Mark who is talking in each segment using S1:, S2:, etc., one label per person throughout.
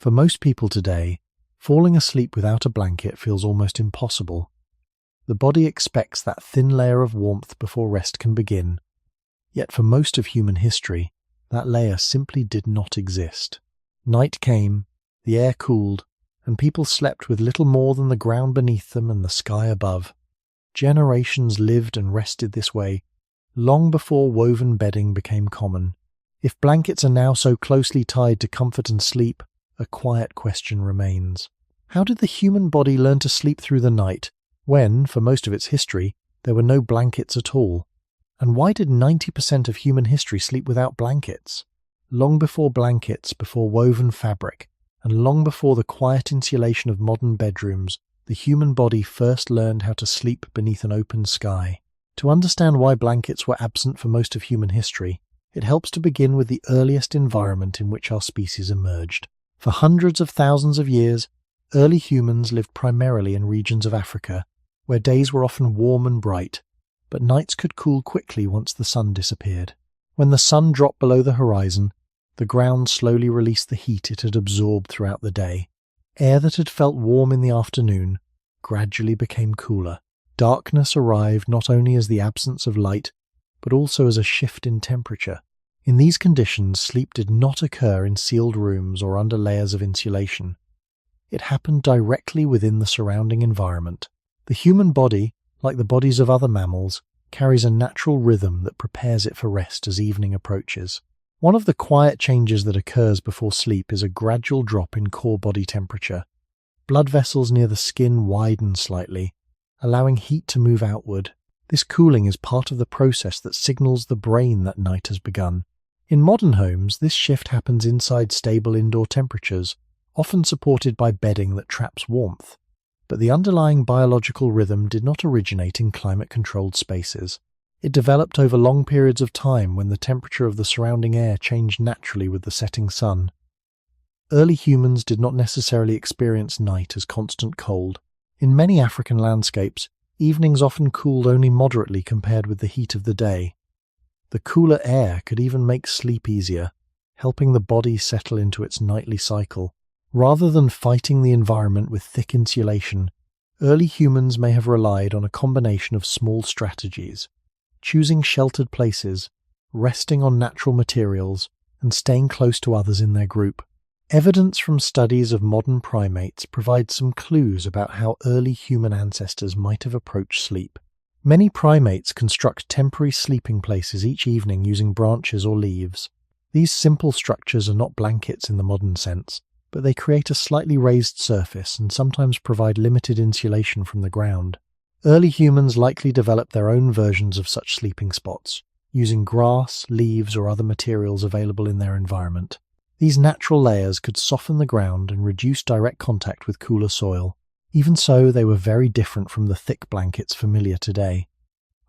S1: For most people today, falling asleep without a blanket feels almost impossible. The body expects that thin layer of warmth before rest can begin. Yet for most of human history, that layer simply did not exist. Night came, the air cooled, and people slept with little more than the ground beneath them and the sky above. Generations lived and rested this way, long before woven bedding became common. If blankets are now so closely tied to comfort and sleep, a quiet question remains. How did the human body learn to sleep through the night when, for most of its history, there were no blankets at all? And why did 90% of human history sleep without blankets? Long before blankets, before woven fabric, and long before the quiet insulation of modern bedrooms, the human body first learned how to sleep beneath an open sky. To understand why blankets were absent for most of human history, it helps to begin with the earliest environment in which our species emerged. For hundreds of thousands of years, early humans lived primarily in regions of Africa, where days were often warm and bright, but nights could cool quickly once the sun disappeared. When the sun dropped below the horizon, the ground slowly released the heat it had absorbed throughout the day. Air that had felt warm in the afternoon gradually became cooler. Darkness arrived not only as the absence of light, but also as a shift in temperature. In these conditions, sleep did not occur in sealed rooms or under layers of insulation. It happened directly within the surrounding environment. The human body, like the bodies of other mammals, carries a natural rhythm that prepares it for rest as evening approaches. One of the quiet changes that occurs before sleep is a gradual drop in core body temperature. Blood vessels near the skin widen slightly, allowing heat to move outward. This cooling is part of the process that signals the brain that night has begun. In modern homes, this shift happens inside stable indoor temperatures, often supported by bedding that traps warmth. But the underlying biological rhythm did not originate in climate-controlled spaces. It developed over long periods of time when the temperature of the surrounding air changed naturally with the setting sun. Early humans did not necessarily experience night as constant cold. In many African landscapes, evenings often cooled only moderately compared with the heat of the day. The cooler air could even make sleep easier, helping the body settle into its nightly cycle. Rather than fighting the environment with thick insulation, early humans may have relied on a combination of small strategies: choosing sheltered places, resting on natural materials, and staying close to others in their group. Evidence from studies of modern primates provides some clues about how early human ancestors might have approached sleep. Many primates construct temporary sleeping places each evening using branches or leaves. These simple structures are not blankets in the modern sense, but they create a slightly raised surface and sometimes provide limited insulation from the ground. Early humans likely developed their own versions of such sleeping spots, using grass, leaves, or other materials available in their environment. These natural layers could soften the ground and reduce direct contact with cooler soil. Even so, they were very different from the thick blankets familiar today.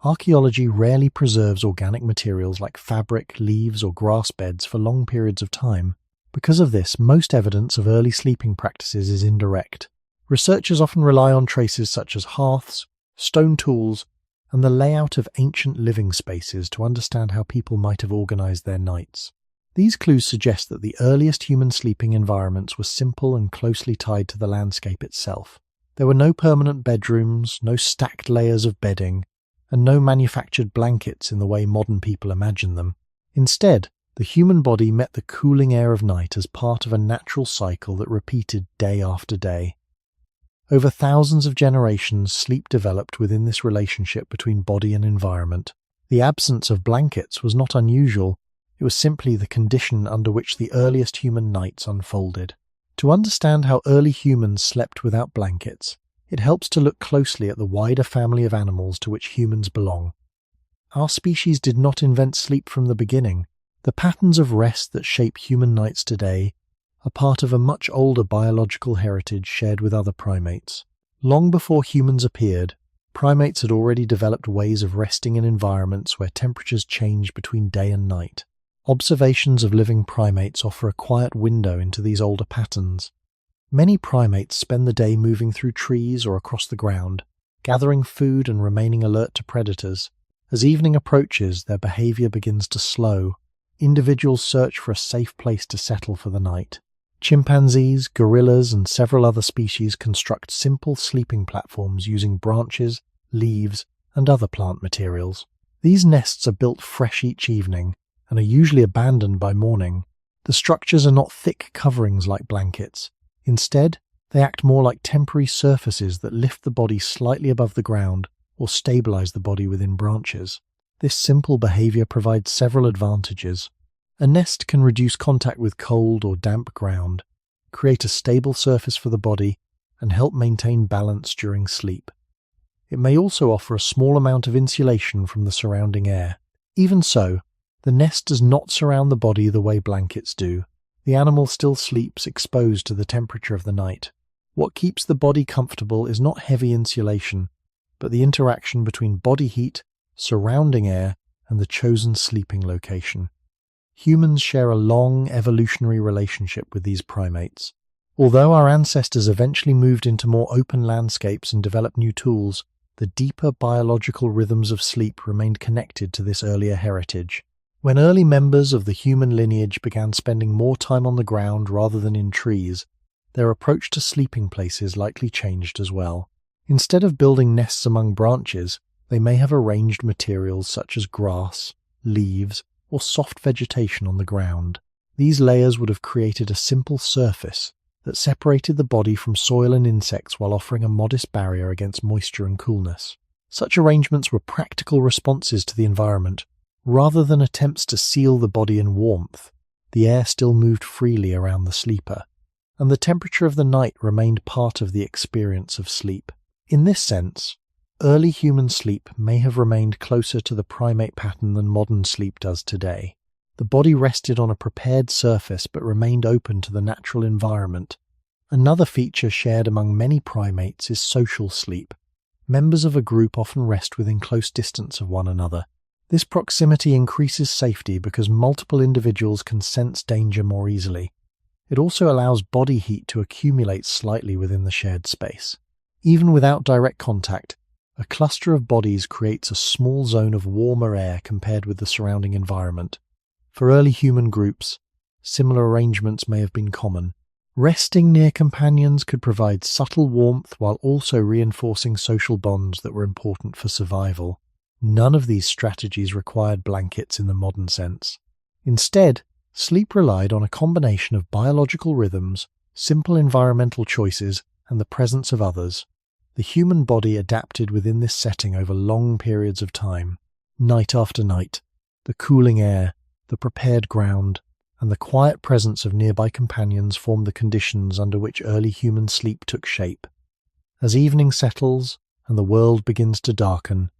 S1: Archaeology rarely preserves organic materials like fabric, leaves, or grass beds for long periods of time. Because of this, most evidence of early sleeping practices is indirect. Researchers often rely on traces such as hearths, stone tools, and the layout of ancient living spaces to understand how people might have organized their nights. These clues suggest that the earliest human sleeping environments were simple and closely tied to the landscape itself. There were no permanent bedrooms, no stacked layers of bedding, and no manufactured blankets in the way modern people imagine them. Instead, the human body met the cooling air of night as part of a natural cycle that repeated day after day. Over thousands of generations, sleep developed within this relationship between body and environment. The absence of blankets was not unusual. It was simply the condition under which the earliest human nights unfolded. To understand how early humans slept without blankets, it helps to look closely at the wider family of animals to which humans belong. Our species did not invent sleep from the beginning. The patterns of rest that shape human nights today are part of a much older biological heritage shared with other primates. Long before humans appeared, primates had already developed ways of resting in environments where temperatures changed between day and night. Observations of living primates offer a quiet window into these older patterns. Many primates spend the day moving through trees or across the ground, gathering food and remaining alert to predators. As evening approaches, their behavior begins to slow. Individuals search for a safe place to settle for the night. Chimpanzees, gorillas, and several other species construct simple sleeping platforms using branches, leaves, and other plant materials. These nests are built fresh each evening and are usually abandoned by morning. The structures are not thick coverings like blankets. Instead, they act more like temporary surfaces that lift the body slightly above the ground or stabilize the body within branches. This simple behavior provides several advantages. A nest can reduce contact with cold or damp ground, create a stable surface for the body, and help maintain balance during sleep. It may also offer a small amount of insulation from the surrounding air. Even so, the nest does not surround the body the way blankets do. The animal still sleeps exposed to the temperature of the night. What keeps the body comfortable is not heavy insulation, but the interaction between body heat, surrounding air, and the chosen sleeping location. Humans share a long evolutionary relationship with these primates. Although our ancestors eventually moved into more open landscapes and developed new tools, the deeper biological rhythms of sleep remained connected to this earlier heritage. When early members of the human lineage began spending more time on the ground rather than in trees, their approach to sleeping places likely changed as well. Instead of building nests among branches, they may have arranged materials such as grass, leaves, or soft vegetation on the ground. These layers would have created a simple surface that separated the body from soil and insects while offering a modest barrier against moisture and coolness. Such arrangements were practical responses to the environment. Rather than attempts to seal the body in warmth, the air still moved freely around the sleeper, and the temperature of the night remained part of the experience of sleep. In this sense, early human sleep may have remained closer to the primate pattern than modern sleep does today. The body rested on a prepared surface but remained open to the natural environment. Another feature shared among many primates is social sleep. Members of a group often rest within close distance of one another. This proximity increases safety because multiple individuals can sense danger more easily. It also allows body heat to accumulate slightly within the shared space. Even without direct contact, a cluster of bodies creates a small zone of warmer air compared with the surrounding environment. For early human groups, similar arrangements may have been common. Resting near companions could provide subtle warmth while also reinforcing social bonds that were important for survival. None of these strategies required blankets in the modern sense. Instead, sleep relied on a combination of biological rhythms, simple environmental choices, and the presence of others. The human body adapted within this setting over long periods of time. Night after night, the cooling air, the prepared ground, and the quiet presence of nearby companions formed the conditions under which early human sleep took shape. As evening settles and the world begins to darken,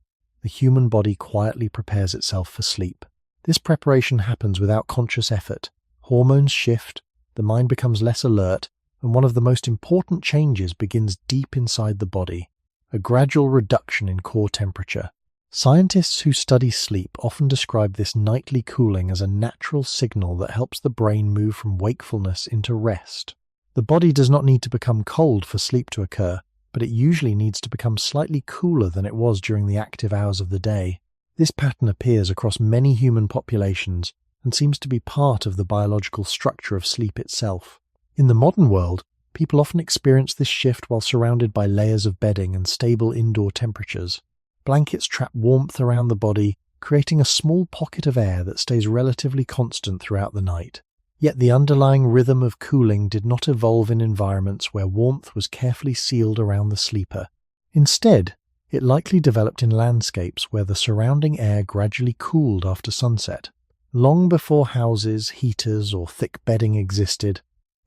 S1: the human body quietly prepares itself for sleep. This preparation happens without conscious effort. Hormones shift, the mind becomes less alert, and one of the most important changes begins deep inside the body, a gradual reduction in core temperature. Scientists who study sleep often describe this nightly cooling as a natural signal that helps the brain move from wakefulness into rest. The body does not need to become cold for sleep to occur, but it usually needs to become slightly cooler than it was during the active hours of the day. This pattern appears across many human populations and seems to be part of the biological structure of sleep itself. In the modern world, people often experience this shift while surrounded by layers of bedding and stable indoor temperatures. Blankets trap warmth around the body, creating a small pocket of air that stays relatively constant throughout the night. Yet the underlying rhythm of cooling did not evolve in environments where warmth was carefully sealed around the sleeper. Instead, it likely developed in landscapes where the surrounding air gradually cooled after sunset. Long before houses, heaters, or thick bedding existed,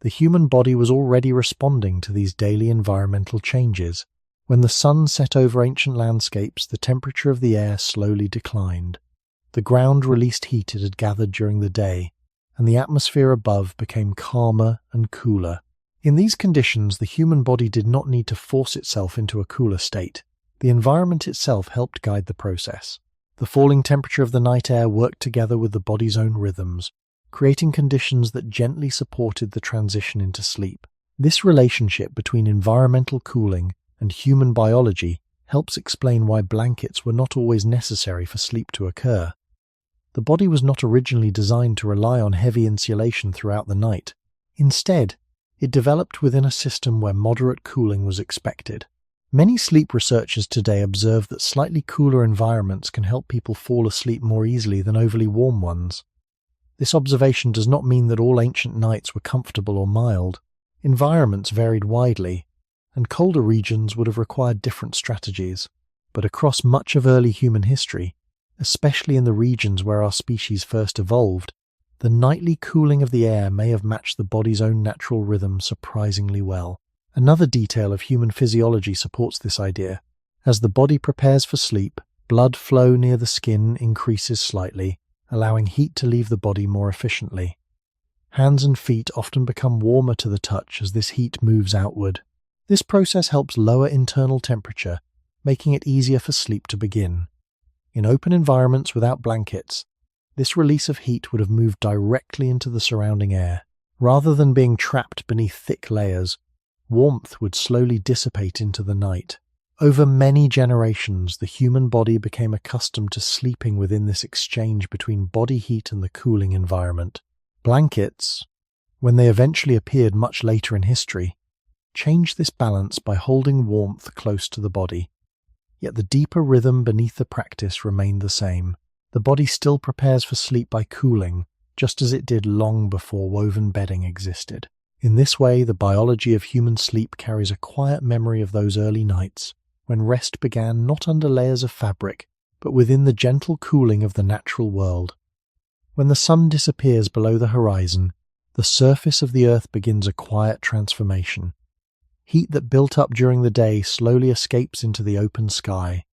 S1: the human body was already responding to these daily environmental changes. When the sun set over ancient landscapes, the temperature of the air slowly declined. The ground released heat it had gathered during the day, and the atmosphere above became calmer and cooler. In these conditions, the human body did not need to force itself into a cooler state. The environment itself helped guide the process. The falling temperature of the night air worked together with the body's own rhythms, creating conditions that gently supported the transition into sleep. This relationship between environmental cooling and human biology helps explain why blankets were not always necessary for sleep to occur. The body was not originally designed to rely on heavy insulation throughout the night. Instead, It developed within a system where moderate cooling was expected. Many sleep researchers today observe that slightly cooler environments can help people fall asleep more easily than overly warm ones. This observation does not mean that all ancient nights were comfortable or mild. Environments varied widely, and colder regions would have required different strategies. But across much of early human history, especially in the regions where our species first evolved, the nightly cooling of the air may have matched the body's own natural rhythm surprisingly well. Another detail of human physiology supports this idea. As the body prepares for sleep, blood flow near the skin increases slightly, allowing heat to leave the body more efficiently. Hands and feet often become warmer to the touch as this heat moves outward. This process helps lower internal temperature, making it easier for sleep to begin. In open environments without blankets, this release of heat would have moved directly into the surrounding air. Rather than being trapped beneath thick layers, warmth would slowly dissipate into the night. Over many generations, the human body became accustomed to sleeping within this exchange between body heat and the cooling environment. Blankets, when they eventually appeared much later in history, changed this balance by holding warmth close to the body. Yet the deeper rhythm beneath the practice remained the same. The body still prepares for sleep by cooling, just as it did long before woven bedding existed. In this way, the biology of human sleep carries a quiet memory of those early nights, when rest began not under layers of fabric, but within the gentle cooling of the natural world. When the sun disappears below the horizon, the surface of the earth begins a quiet transformation. Heat that built up during the day slowly escapes into the open sky.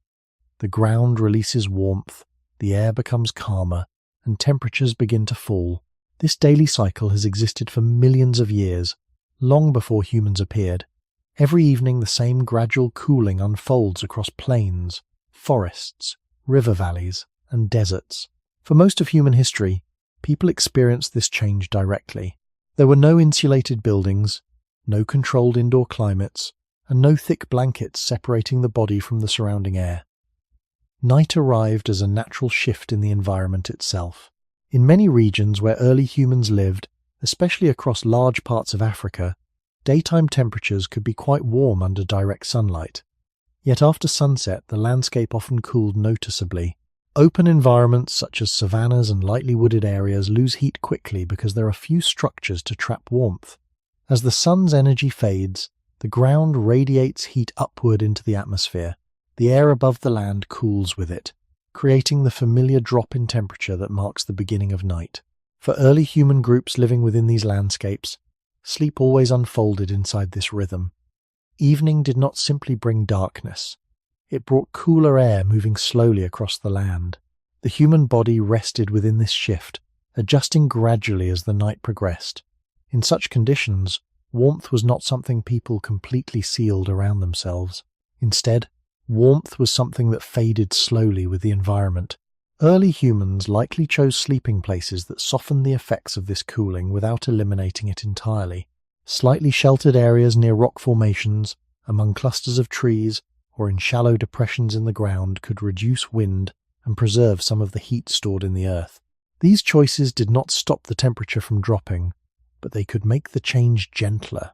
S1: The ground releases warmth, the air becomes calmer, and temperatures begin to fall. This daily cycle has existed for millions of years, long before humans appeared. Every evening the same gradual cooling unfolds across plains, forests, river valleys, and deserts. For most of human history, people experienced this change directly. There were no insulated buildings, no controlled indoor climates, and no thick blankets separating the body from the surrounding air. Night arrived as a natural shift in the environment itself. In many regions where early humans lived, especially across large parts of Africa, daytime temperatures could be quite warm under direct sunlight. Yet after sunset, the landscape often cooled noticeably. Open environments such as savannas and lightly wooded areas lose heat quickly because there are few structures to trap warmth. As the sun's energy fades, the ground radiates heat upward into the atmosphere. The air above the land cools with it, creating the familiar drop in temperature that marks the beginning of night. For early human groups living within these landscapes, sleep always unfolded inside this rhythm. Evening did not simply bring darkness. It brought cooler air moving slowly across the land. The human body rested within this shift, adjusting gradually as the night progressed. In such conditions, warmth was not something people completely sealed around themselves. Instead, warmth was something that faded slowly with the environment. Early humans likely chose sleeping places that softened the effects of this cooling without eliminating it entirely. Slightly sheltered areas near rock formations, among clusters of trees, or in shallow depressions in the ground could reduce wind and preserve some of the heat stored in the earth. These choices did not stop the temperature from dropping, but they could make the change gentler.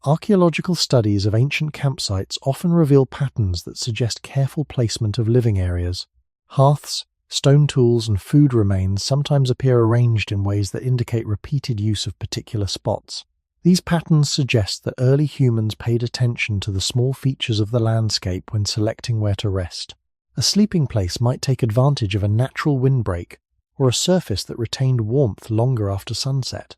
S1: Archaeological studies of ancient campsites often reveal patterns that suggest careful placement of living areas. Hearths, stone tools, and food remains sometimes appear arranged in ways that indicate repeated use of particular spots. These patterns suggest that early humans paid attention to the small features of the landscape when selecting where to rest. A sleeping place might take advantage of a natural windbreak or a surface that retained warmth longer after sunset.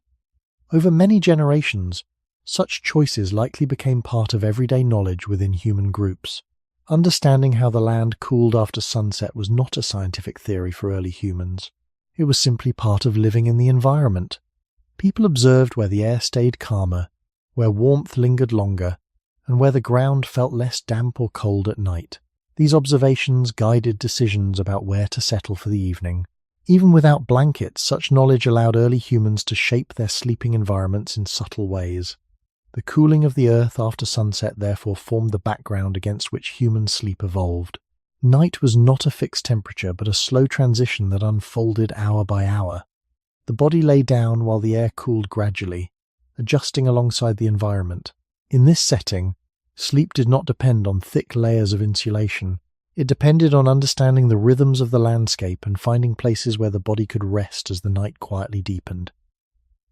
S1: Over many generations, such choices likely became part of everyday knowledge within human groups. Understanding how the land cooled after sunset was not a scientific theory for early humans. It was simply part of living in the environment. People observed where the air stayed calmer, where warmth lingered longer, and where the ground felt less damp or cold at night. These observations guided decisions about where to settle for the evening. Even without blankets, such knowledge allowed early humans to shape their sleeping environments in subtle ways. The cooling of the earth after sunset therefore formed the background against which human sleep evolved. Night was not a fixed temperature, but a slow transition that unfolded hour by hour. The body lay down while the air cooled gradually, adjusting alongside the environment. In this setting, sleep did not depend on thick layers of insulation. It depended on understanding the rhythms of the landscape and finding places where the body could rest as the night quietly deepened.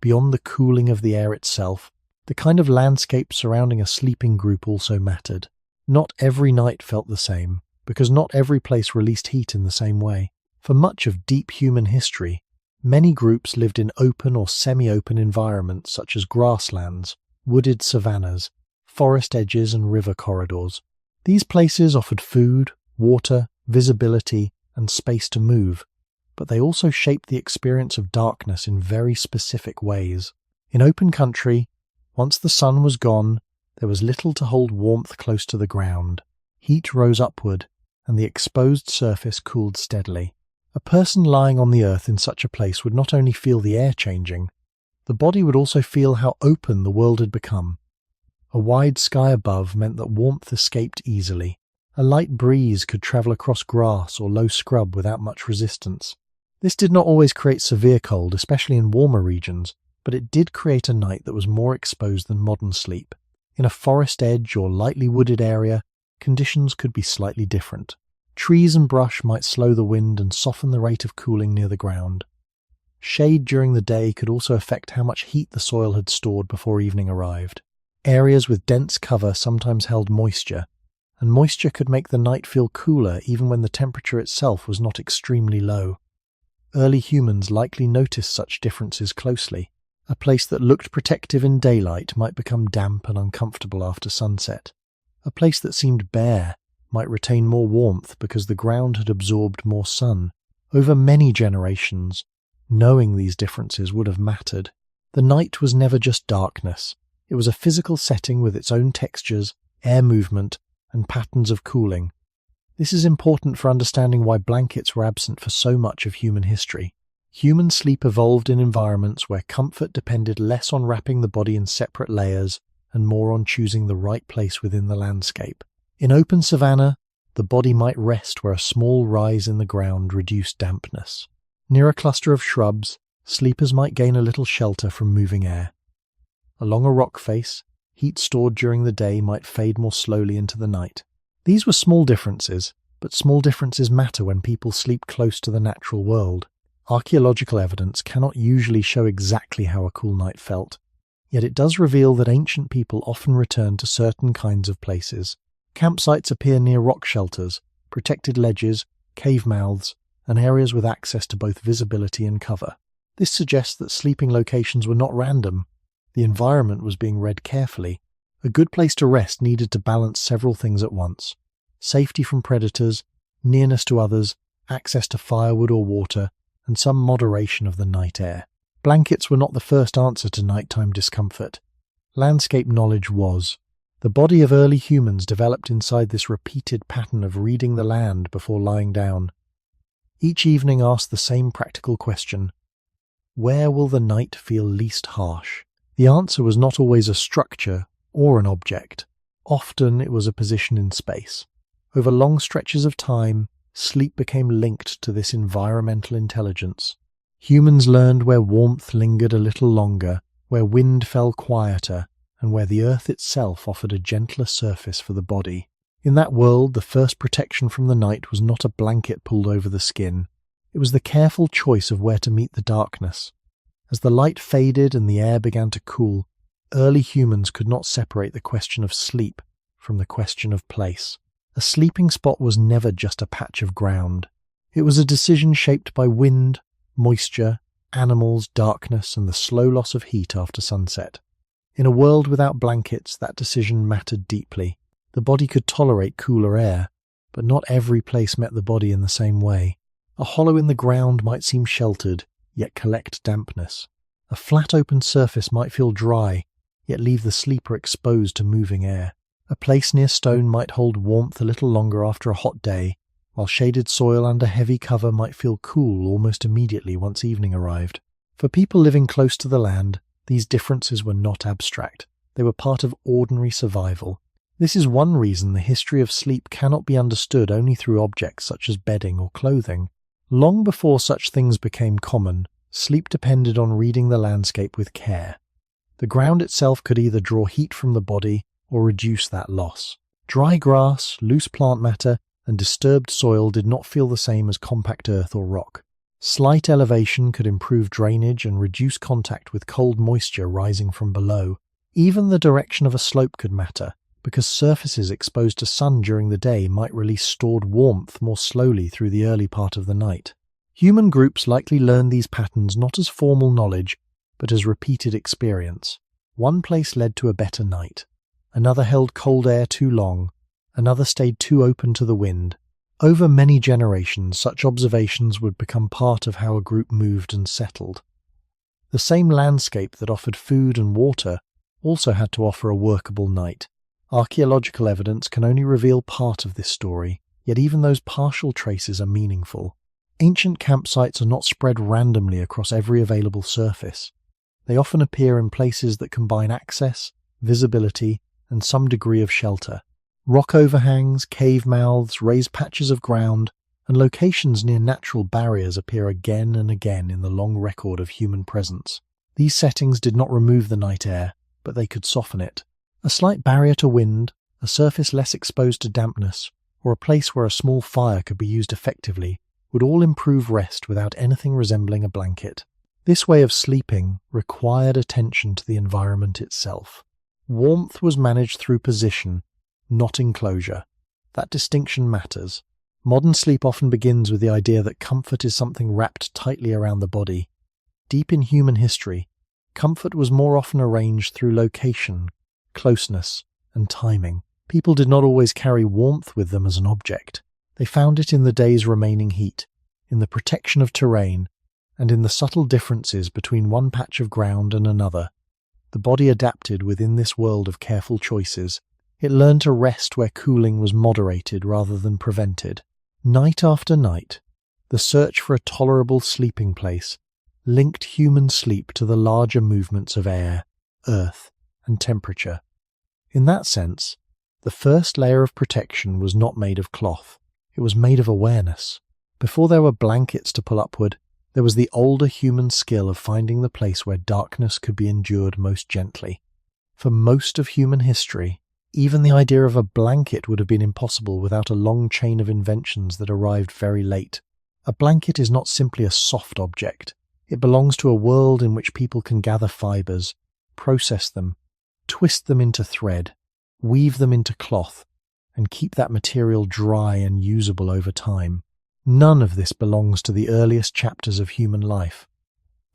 S1: Beyond the cooling of the air itself, the kind of landscape surrounding a sleeping group also mattered. Not every night felt the same, because not every place released heat in the same way. For much of deep human history, many groups lived in open or semi-open environments such as grasslands, wooded savannas, forest edges and river corridors. These places offered food, water, visibility, and space to move, but they also shaped the experience of darkness in very specific ways. In open country, once the sun was gone, there was little to hold warmth close to the ground. Heat rose upward, and the exposed surface cooled steadily. A person lying on the earth in such a place would not only feel the air changing, the body would also feel how open the world had become. A wide sky above meant that warmth escaped easily. A light breeze could travel across grass or low scrub without much resistance. This did not always create severe cold, especially in warmer regions, but it did create a night that was more exposed than modern sleep. In a forest edge or lightly wooded area, conditions could be slightly different. Trees and brush might slow the wind and soften the rate of cooling near the ground. Shade during the day could also affect how much heat the soil had stored before evening arrived. Areas with dense cover sometimes held moisture, and moisture could make the night feel cooler even when the temperature itself was not extremely low. Early humans likely noticed such differences closely. A place that looked protective in daylight might become damp and uncomfortable after sunset. A place that seemed bare might retain more warmth because the ground had absorbed more sun. Over many generations, knowing these differences would have mattered. The night was never just darkness. It was a physical setting with its own textures, air movement, and patterns of cooling. This is important for understanding why blankets were absent for so much of human history. Human sleep evolved in environments where comfort depended less on wrapping the body in separate layers and more on choosing the right place within the landscape. In open savanna, the body might rest where a small rise in the ground reduced dampness. Near a cluster of shrubs, sleepers might gain a little shelter from moving air. Along a rock face, heat stored during the day might fade more slowly into the night. These were small differences, but small differences matter when people sleep close to the natural world. Archaeological evidence cannot usually show exactly how a cool night felt, yet it does reveal that ancient people often returned to certain kinds of places. Campsites appear near rock shelters, protected ledges, cave mouths, and areas with access to both visibility and cover. This suggests that sleeping locations were not random. The environment was being read carefully. A good place to rest needed to balance several things at once: safety from predators, nearness to others, access to firewood or water, and some moderation of the night air. Blankets were not the first answer to nighttime discomfort. Landscape knowledge was. The body of early humans developed inside this repeated pattern of reading the land before lying down. Each evening asked the same practical question: where will the night feel least harsh? The answer was not always a structure or an object. Often it was a position in space. Over long stretches of time, sleep became linked to this environmental intelligence. Humans learned where warmth lingered a little longer, where wind fell quieter, and where the earth itself offered a gentler surface for the body. In that world, the first protection from the night was not a blanket pulled over the skin. It was the careful choice of where to meet the darkness. As the light faded and the air began to cool, early humans could not separate the question of sleep from the question of place. A sleeping spot was never just a patch of ground. It was a decision shaped by wind, moisture, animals, darkness, and the slow loss of heat after sunset. In a world without blankets, that decision mattered deeply. The body could tolerate cooler air, but not every place met the body in the same way. A hollow in the ground might seem sheltered, yet collect dampness. A flat open surface might feel dry, yet leave the sleeper exposed to moving air. A place near stone might hold warmth a little longer after a hot day, while shaded soil under heavy cover might feel cool almost immediately once evening arrived. For people living close to the land, these differences were not abstract. They were part of ordinary survival. This is one reason the history of sleep cannot be understood only through objects such as bedding or clothing. Long before such things became common, sleep depended on reading the landscape with care. The ground itself could either draw heat from the body or reduce that loss. Dry grass, loose plant matter, and disturbed soil did not feel the same as compact earth or rock. Slight elevation could improve drainage and reduce contact with cold moisture rising from below. Even the direction of a slope could matter, because surfaces exposed to sun during the day might release stored warmth more slowly through the early part of the night. Human groups likely learned these patterns not as formal knowledge, but as repeated experience. One place led to a better night. Another held cold air too long. Another stayed too open to the wind. Over many generations, such observations would become part of how a group moved and settled. The same landscape that offered food and water also had to offer a workable night. Archaeological evidence can only reveal part of this story, yet even those partial traces are meaningful. Ancient campsites are not spread randomly across every available surface. They often appear in places that combine access, visibility, and some degree of shelter. Rock overhangs, cave mouths, raised patches of ground, and locations near natural barriers appear again and again in the long record of human presence. These settings did not remove the night air, but they could soften it. A slight barrier to wind, a surface less exposed to dampness, or a place where a small fire could be used effectively, would all improve rest without anything resembling a blanket. This way of sleeping required attention to the environment itself. Warmth was managed through position, not enclosure. That distinction matters. Modern sleep often begins with the idea that comfort is something wrapped tightly around the body. Deep in human history, comfort was more often arranged through location, closeness, and timing. People did not always carry warmth with them as an object. They found it in the day's remaining heat, in the protection of terrain, and in the subtle differences between one patch of ground and another. The body adapted within this world of careful choices. It learned to rest where cooling was moderated rather than prevented. Night after night, the search for a tolerable sleeping place linked human sleep to the larger movements of air, earth, and temperature. In that sense, the first layer of protection was not made of cloth. It was made of awareness. Before there were blankets to pull upward, there was the older human skill of finding the place where darkness could be endured most gently. For most of human history, even the idea of a blanket would have been impossible without a long chain of inventions that arrived very late. A blanket is not simply a soft object. It belongs to a world in which people can gather fibers, process them, twist them into thread, weave them into cloth, and keep that material dry and usable over time. None of this belongs to the earliest chapters of human life.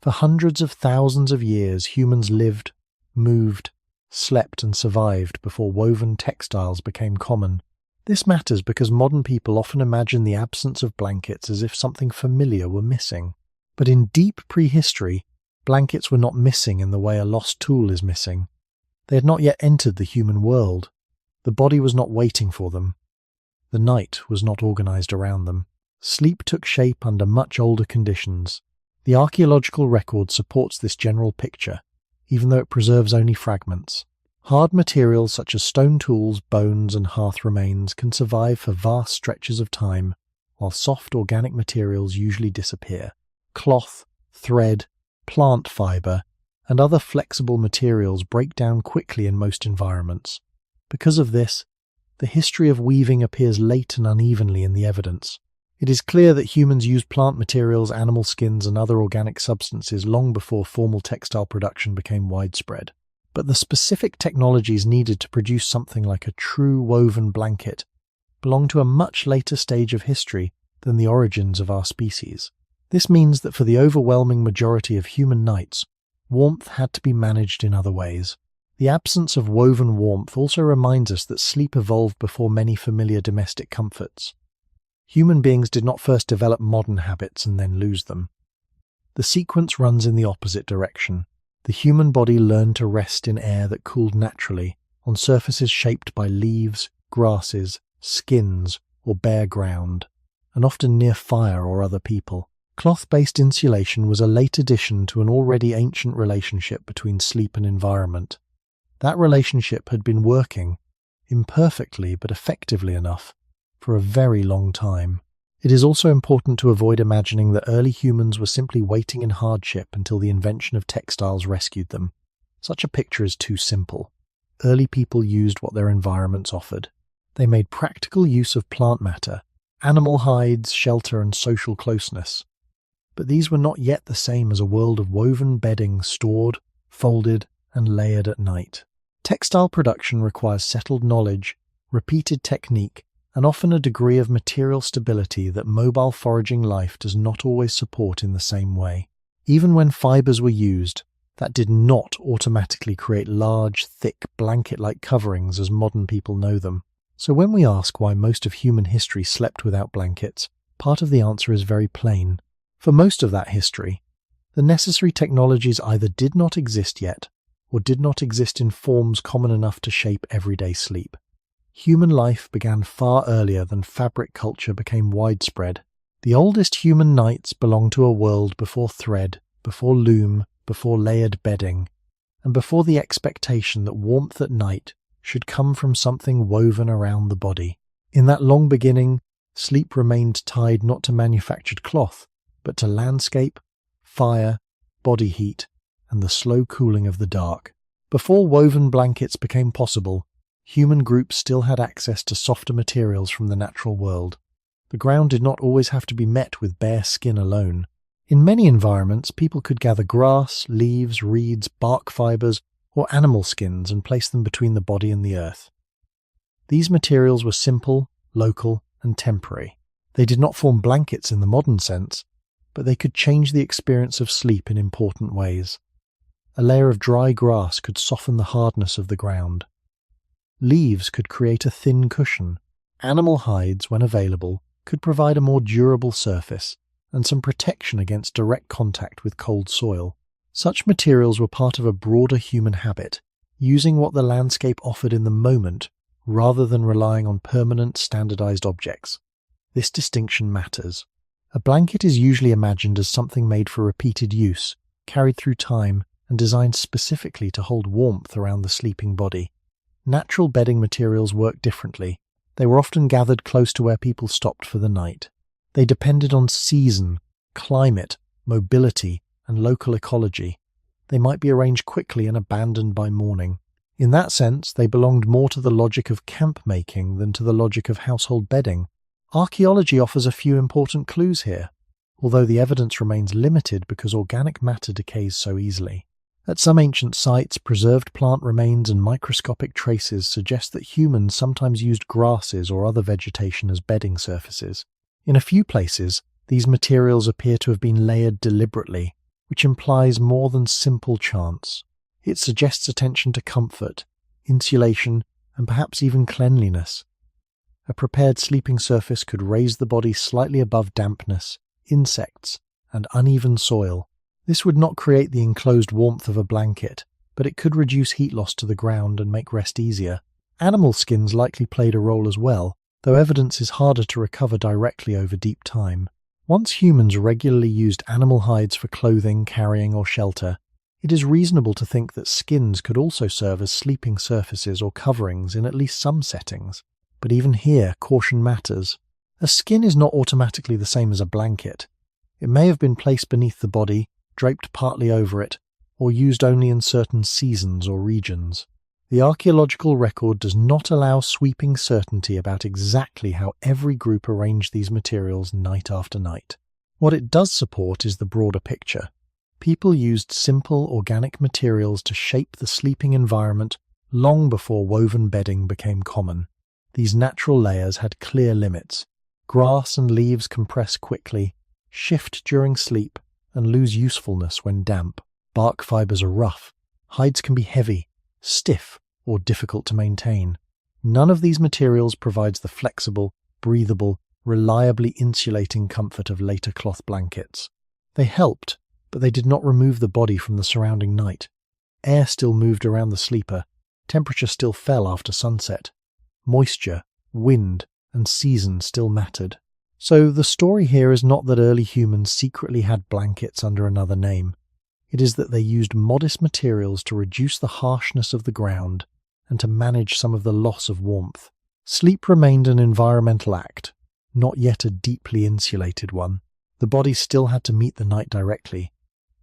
S1: For hundreds of thousands of years, humans lived, moved, slept and survived before woven textiles became common. This matters because modern people often imagine the absence of blankets as if something familiar were missing. But in deep prehistory, blankets were not missing in the way a lost tool is missing. They had not yet entered the human world. The body was not waiting for them. The night was not organized around them. Sleep took shape under much older conditions. The archaeological record supports this general picture, even though it preserves only fragments. Hard materials such as stone tools, bones, and hearth remains can survive for vast stretches of time, while soft organic materials usually disappear. Cloth, thread, plant fiber, and other flexible materials break down quickly in most environments. Because of this, the history of weaving appears late and unevenly in the evidence. It is clear that humans used plant materials, animal skins, and other organic substances long before formal textile production became widespread. But the specific technologies needed to produce something like a true woven blanket belong to a much later stage of history than the origins of our species. This means that for the overwhelming majority of human nights, warmth had to be managed in other ways. The absence of woven warmth also reminds us that sleep evolved before many familiar domestic comforts. Human beings did not first develop modern habits and then lose them. The sequence runs in the opposite direction. The human body learned to rest in air that cooled naturally, on surfaces shaped by leaves, grasses, skins, or bare ground, and often near fire or other people. Cloth-based insulation was a late addition to an already ancient relationship between sleep and environment. That relationship had been working, imperfectly but effectively enough, for a very long time. It is also important to avoid imagining that early humans were simply waiting in hardship until the invention of textiles rescued them. Such a picture is too simple. Early people used what their environments offered. They made practical use of plant matter, animal hides, shelter, and social closeness. But these were not yet the same as a world of woven bedding stored, folded, and layered at night. Textile production requires settled knowledge, repeated technique, and often a degree of material stability that mobile foraging life does not always support in the same way. Even when fibers were used, that did not automatically create large, thick, blanket-like coverings as modern people know them. So when we ask why most of human history slept without blankets, part of the answer is very plain. For most of that history, the necessary technologies either did not exist yet, or did not exist in forms common enough to shape everyday sleep. Human life began far earlier than fabric culture became widespread. The oldest human nights belonged to a world before thread, before loom, before layered bedding, and before the expectation that warmth at night should come from something woven around the body. In that long beginning, sleep remained tied not to manufactured cloth, but to landscape, fire, body heat, and the slow cooling of the dark. Before woven blankets became possible, human groups still had access to softer materials from the natural world. The ground did not always have to be met with bare skin alone. In many environments, people could gather grass, leaves, reeds, bark fibers, or animal skins and place them between the body and the earth. These materials were simple, local, and temporary. They did not form blankets in the modern sense, but they could change the experience of sleep in important ways. A layer of dry grass could soften the hardness of the ground. Leaves could create a thin cushion. Animal hides, when available, could provide a more durable surface and some protection against direct contact with cold soil. Such materials were part of a broader human habit, using what the landscape offered in the moment rather than relying on permanent, standardized objects. This distinction matters. A blanket is usually imagined as something made for repeated use, carried through time, and designed specifically to hold warmth around the sleeping body. Natural bedding materials work differently. They were often gathered close to where people stopped for the night. They depended on season, climate, mobility, and local ecology. They might be arranged quickly and abandoned by morning. In that sense, they belonged more to the logic of camp making than to the logic of household bedding. Archaeology offers a few important clues here, although the evidence remains limited because organic matter decays so easily. At some ancient sites, preserved plant remains and microscopic traces suggest that humans sometimes used grasses or other vegetation as bedding surfaces. In a few places, these materials appear to have been layered deliberately, which implies more than simple chance. It suggests attention to comfort, insulation, and perhaps even cleanliness. A prepared sleeping surface could raise the body slightly above dampness, insects, and uneven soil. This would not create the enclosed warmth of a blanket, but it could reduce heat loss to the ground and make rest easier. Animal skins likely played a role as well, though evidence is harder to recover directly over deep time. Once humans regularly used animal hides for clothing, carrying, or shelter, it is reasonable to think that skins could also serve as sleeping surfaces or coverings in at least some settings. But even here, caution matters. A skin is not automatically the same as a blanket. It may have been placed beneath the body, draped partly over it, or used only in certain seasons or regions. The archaeological record does not allow sweeping certainty about exactly how every group arranged these materials night after night. What it does support is the broader picture. People used simple organic materials to shape the sleeping environment long before woven bedding became common. These natural layers had clear limits. Grass and leaves compress quickly, shift during sleep, and lose usefulness when damp. Bark fibers are rough. Hides can be heavy, stiff, or difficult to maintain. None of these materials provides the flexible, breathable, reliably insulating comfort of later cloth blankets. They helped, but they did not remove the body from the surrounding night. Air still moved around the sleeper. Temperature still fell after sunset. Moisture, wind, and season still mattered. So the story here is not that early humans secretly had blankets under another name. It is that they used modest materials to reduce the harshness of the ground and to manage some of the loss of warmth. Sleep remained an environmental act, not yet a deeply insulated one. The body still had to meet the night directly.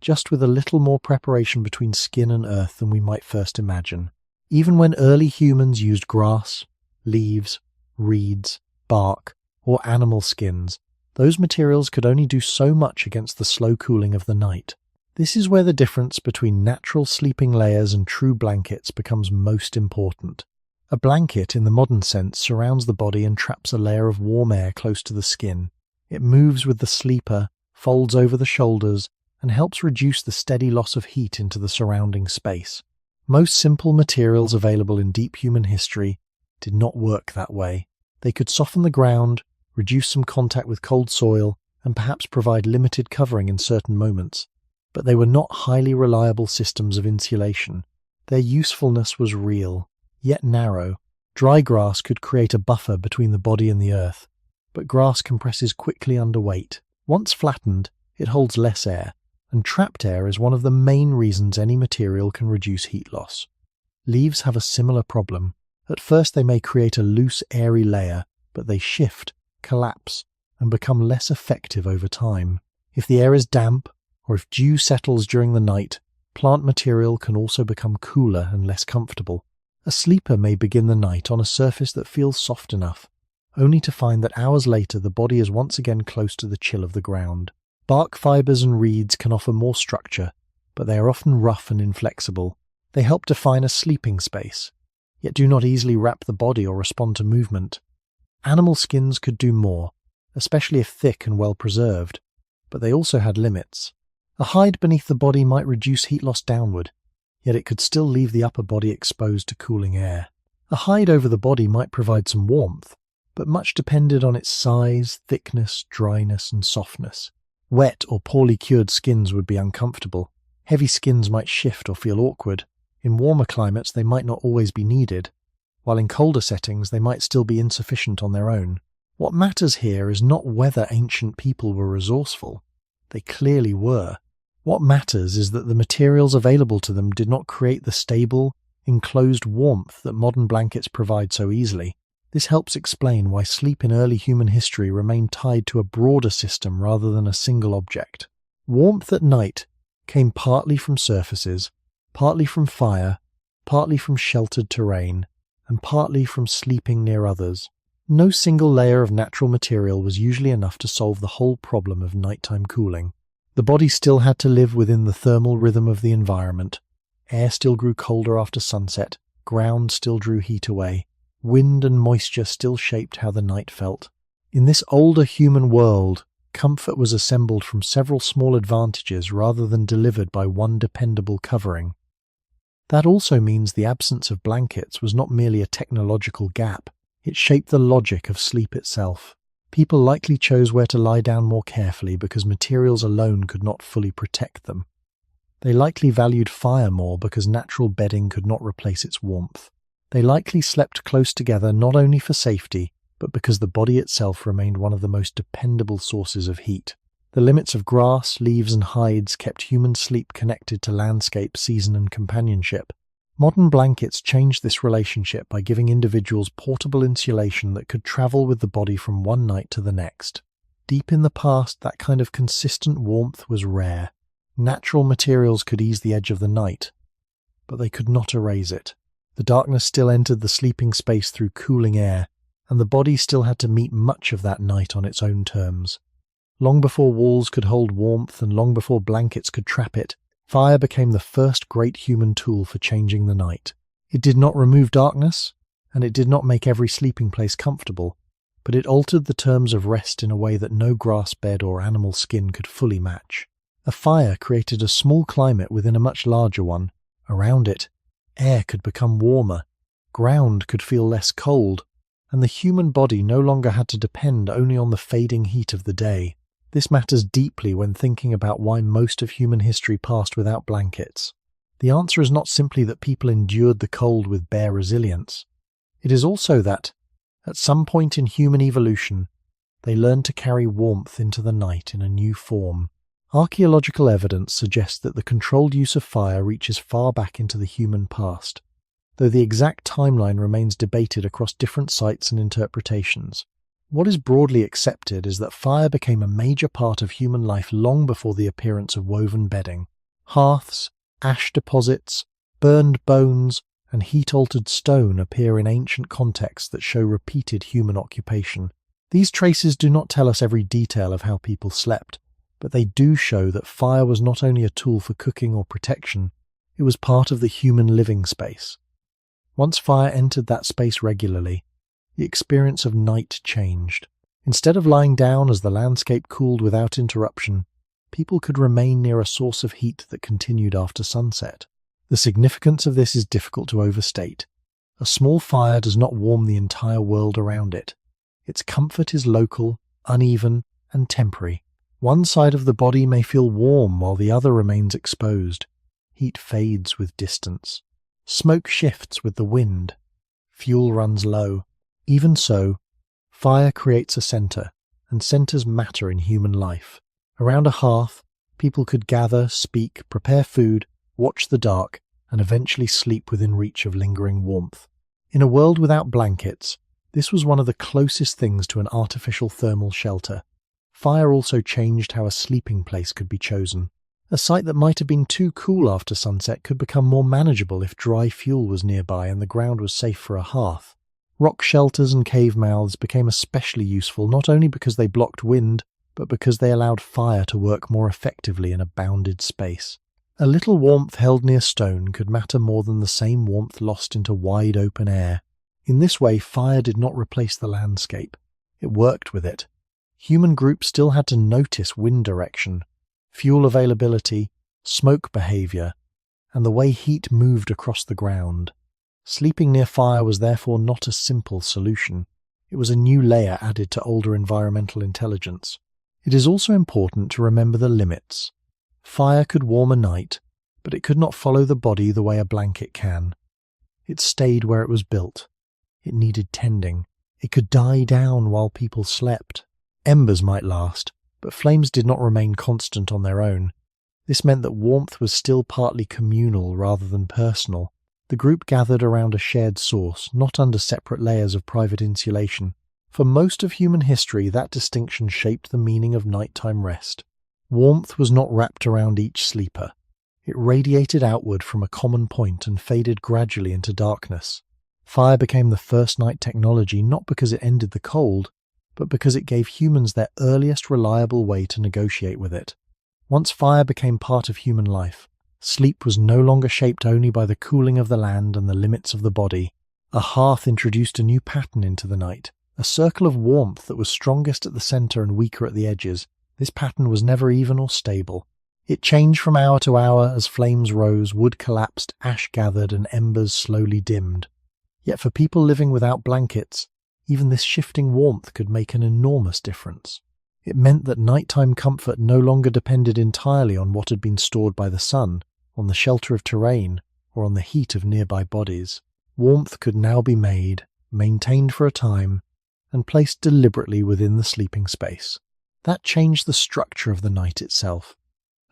S1: just with a little more preparation between skin and earth than we might first imagine. Even when early humans used grass, leaves, reeds, bark, or animal skins, those materials could only do so much against the slow cooling of the night. This is where the difference between natural sleeping layers and true blankets becomes most important. A blanket, in the modern sense, surrounds the body and traps a layer of warm air close to the skin. It moves with the sleeper, folds over the shoulders, and helps reduce the steady loss of heat into the surrounding space. Most simple materials available in deep human history did not work that way. They could soften the ground, reduce some contact with cold soil, and perhaps provide limited covering in certain moments. But they were not highly reliable systems of insulation. Their usefulness was real, yet narrow. Dry grass could create a buffer between the body and the earth, but grass compresses quickly under weight. Once flattened, it holds less air, and trapped air is one of the main reasons any material can reduce heat loss. Leaves have a similar problem. At first they may create a loose, airy layer, but they shift, collapse, and become less effective over time. If the air is damp, or if dew settles during the night, plant material can also become cooler and less comfortable. A sleeper may begin the night on a surface that feels soft enough, only to find that hours later the body is once again close to the chill of the ground. Bark fibers and reeds can offer more structure, but they are often rough and inflexible. They help define a sleeping space, yet do not easily wrap the body or respond to movement. Animal skins could do more, especially if thick and well preserved, but they also had limits. A hide beneath the body might reduce heat loss downward, yet it could still leave the upper body exposed to cooling air. A hide over the body might provide some warmth, but much depended on its size, thickness, dryness, and softness. Wet or poorly cured skins would be uncomfortable. Heavy skins might shift or feel awkward. In warmer climates they might not always be needed, while in colder settings they might still be insufficient on their own. What matters here is not whether ancient people were resourceful. They clearly were. What matters is that the materials available to them did not create the stable, enclosed warmth that modern blankets provide so easily. This helps explain why sleep in early human history remained tied to a broader system rather than a single object. Warmth at night came partly from surfaces, partly from fire, partly from sheltered terrain, and partly from sleeping near others. No single layer of natural material was usually enough to solve the whole problem of nighttime cooling. The body still had to live within the thermal rhythm of the environment. Air still grew colder after sunset, ground still drew heat away. Wind and moisture still shaped how the night felt. In this older human world, comfort was assembled from several small advantages rather than delivered by one dependable covering. That also means the absence of blankets was not merely a technological gap. It shaped the logic of sleep itself. People likely chose where to lie down more carefully because materials alone could not fully protect them. They likely valued fire more because natural bedding could not replace its warmth. They likely slept close together not only for safety, but because the body itself remained one of the most dependable sources of heat. The limits of grass, leaves, and hides kept human sleep connected to landscape, season, and companionship. Modern blankets changed this relationship by giving individuals portable insulation that could travel with the body from one night to the next. Deep in the past, that kind of consistent warmth was rare. Natural materials could ease the edge of the night, but they could not erase it. The darkness still entered the sleeping space through cooling air, and the body still had to meet much of that night on its own terms. Long before walls could hold warmth and long before blankets could trap it, fire became the first great human tool for changing the night. It did not remove darkness, and it did not make every sleeping place comfortable, but it altered the terms of rest in a way that no grass bed or animal skin could fully match. A fire created a small climate within a much larger one. Around it, air could become warmer, ground could feel less cold, and the human body no longer had to depend only on the fading heat of the day. This matters deeply when thinking about why most of human history passed without blankets. The answer is not simply that people endured the cold with bare resilience. It is also that, at some point in human evolution, they learned to carry warmth into the night in a new form. Archaeological evidence suggests that the controlled use of fire reaches far back into the human past, though the exact timeline remains debated across different sites and interpretations. What is broadly accepted is that fire became a major part of human life long before the appearance of woven bedding. Hearths, ash deposits, burned bones, and heat-altered stone appear in ancient contexts that show repeated human occupation. These traces do not tell us every detail of how people slept, but they do show that fire was not only a tool for cooking or protection, it was part of the human living space. Once fire entered that space regularly, the experience of night changed. Instead of lying down as the landscape cooled without interruption, people could remain near a source of heat that continued after sunset. The significance of this is difficult to overstate. A small fire does not warm the entire world around it. Its comfort is local, uneven, and temporary. One side of the body may feel warm while the other remains exposed. Heat fades with distance. Smoke shifts with the wind. Fuel runs low. Even so, fire creates a center, and centers matter in human life. Around a hearth, people could gather, speak, prepare food, watch the dark, and eventually sleep within reach of lingering warmth. In a world without blankets, this was one of the closest things to an artificial thermal shelter. Fire also changed how a sleeping place could be chosen. A site that might have been too cool after sunset could become more manageable if dry fuel was nearby and the ground was safe for a hearth. Rock shelters and cave mouths became especially useful not only because they blocked wind, but because they allowed fire to work more effectively in a bounded space. A little warmth held near stone could matter more than the same warmth lost into wide open air. In this way, fire did not replace the landscape. It worked with it. Human groups still had to notice wind direction, fuel availability, smoke behavior, and the way heat moved across the ground. Sleeping near fire was therefore not a simple solution. It was a new layer added to older environmental intelligence. It is also important to remember the limits. Fire could warm a night, but it could not follow the body the way a blanket can. It stayed where it was built. It needed tending. It could die down while people slept. Embers might last, but flames did not remain constant on their own. This meant that warmth was still partly communal rather than personal. The group gathered around a shared source, not under separate layers of private insulation. For most of human history, that distinction shaped the meaning of nighttime rest. Warmth was not wrapped around each sleeper. It radiated outward from a common point and faded gradually into darkness. Fire became the first night technology not because it ended the cold, but because it gave humans their earliest reliable way to negotiate with it. Once fire became part of human life, sleep was no longer shaped only by the cooling of the land and the limits of the body. A hearth introduced a new pattern into the night, a circle of warmth that was strongest at the center and weaker at the edges. This pattern was never even or stable. It changed from hour to hour as flames rose, wood collapsed, ash gathered, and embers slowly dimmed. Yet for people living without blankets, even this shifting warmth could make an enormous difference. It meant that nighttime comfort no longer depended entirely on what had been stored by the sun, on the shelter of terrain, or on the heat of nearby bodies. Warmth could now be made, maintained for a time, and placed deliberately within the sleeping space. That changed the structure of the night itself.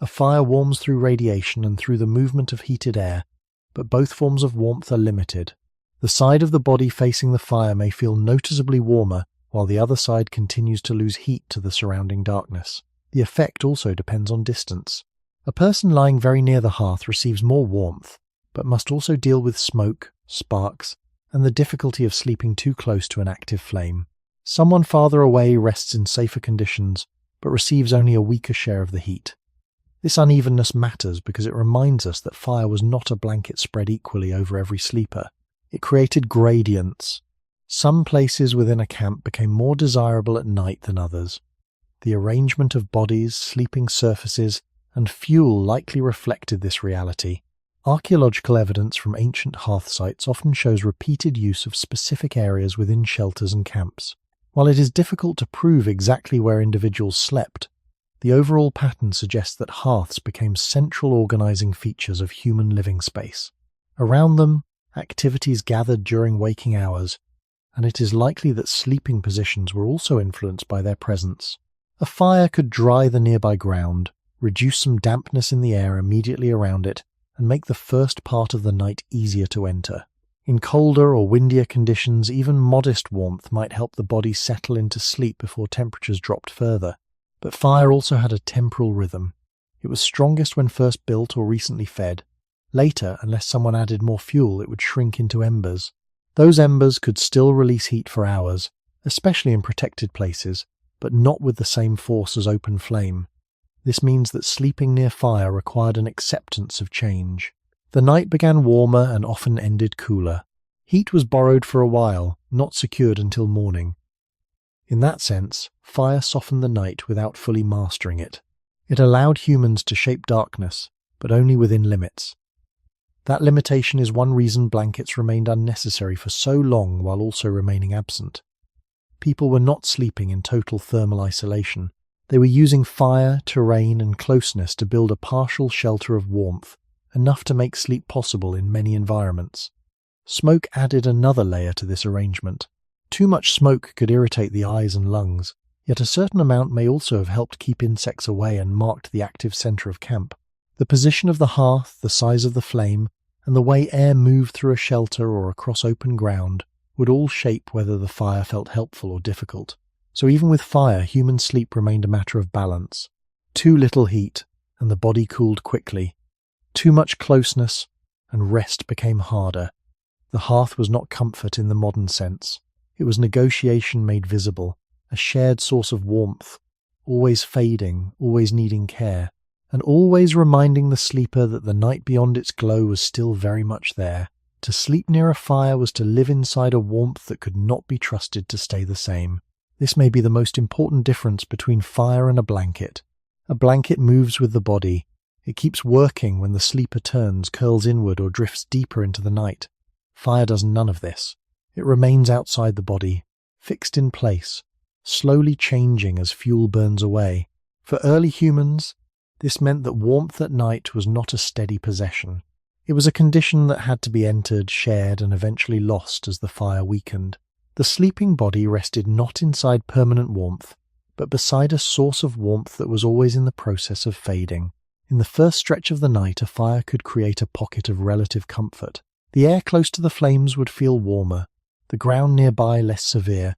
S1: A fire warms through radiation and through the movement of heated air, but both forms of warmth are limited. The side of the body facing the fire may feel noticeably warmer, while the other side continues to lose heat to the surrounding darkness. The effect also depends on distance. A person lying very near the hearth receives more warmth, but must also deal with smoke, sparks, and the difficulty of sleeping too close to an active flame. Someone farther away rests in safer conditions, but receives only a weaker share of the heat. This unevenness matters because it reminds us that fire was not a blanket spread equally over every sleeper. It created gradients. Some places within a camp became more desirable at night than others. The arrangement of bodies, sleeping surfaces, and fuel likely reflected this reality. Archaeological evidence from ancient hearth sites often shows repeated use of specific areas within shelters and camps. While it is difficult to prove exactly where individuals slept, the overall pattern suggests that hearths became central organizing features of human living space. Around them, activities gathered during waking hours, and it is likely that sleeping positions were also influenced by their presence. A fire could dry the nearby ground, reduce some dampness in the air immediately around it, and make the first part of the night easier to enter. In colder or windier conditions, even modest warmth might help the body settle into sleep before temperatures dropped further. But fire also had a temporal rhythm. It was strongest when first built or recently fed. Later, unless someone added more fuel, it would shrink into embers. Those embers could still release heat for hours, especially in protected places, but not with the same force as open flame. This means that sleeping near fire required an acceptance of change. The night began warmer and often ended cooler. Heat was borrowed for a while, not secured until morning. In that sense, fire softened the night without fully mastering it. It allowed humans to shape darkness, but only within limits. That limitation is one reason blankets remained unnecessary for so long while also remaining absent. People were not sleeping in total thermal isolation. They were using fire, terrain, and closeness to build a partial shelter of warmth, enough to make sleep possible in many environments. Smoke added another layer to this arrangement. Too much smoke could irritate the eyes and lungs, yet a certain amount may also have helped keep insects away and marked the active center of camp. The position of the hearth, the size of the flame, and the way air moved through a shelter or across open ground would all shape whether the fire felt helpful or difficult. So even with fire, human sleep remained a matter of balance. Too little heat, and the body cooled quickly. Too much closeness, and rest became harder. The hearth was not comfort in the modern sense. It was negotiation made visible, a shared source of warmth, always fading, always needing care, and always reminding the sleeper that the night beyond its glow was still very much there. To sleep near a fire was to live inside a warmth that could not be trusted to stay the same. This may be the most important difference between fire and a blanket. A blanket moves with the body. It keeps working when the sleeper turns, curls inward, or drifts deeper into the night. Fire does none of this. It remains outside the body, fixed in place, slowly changing as fuel burns away. For early humans, this meant that warmth at night was not a steady possession. It was a condition that had to be entered, shared, and eventually lost as the fire weakened. The sleeping body rested not inside permanent warmth, but beside a source of warmth that was always in the process of fading. In the first stretch of the night, a fire could create a pocket of relative comfort. The air close to the flames would feel warmer, the ground nearby less severe,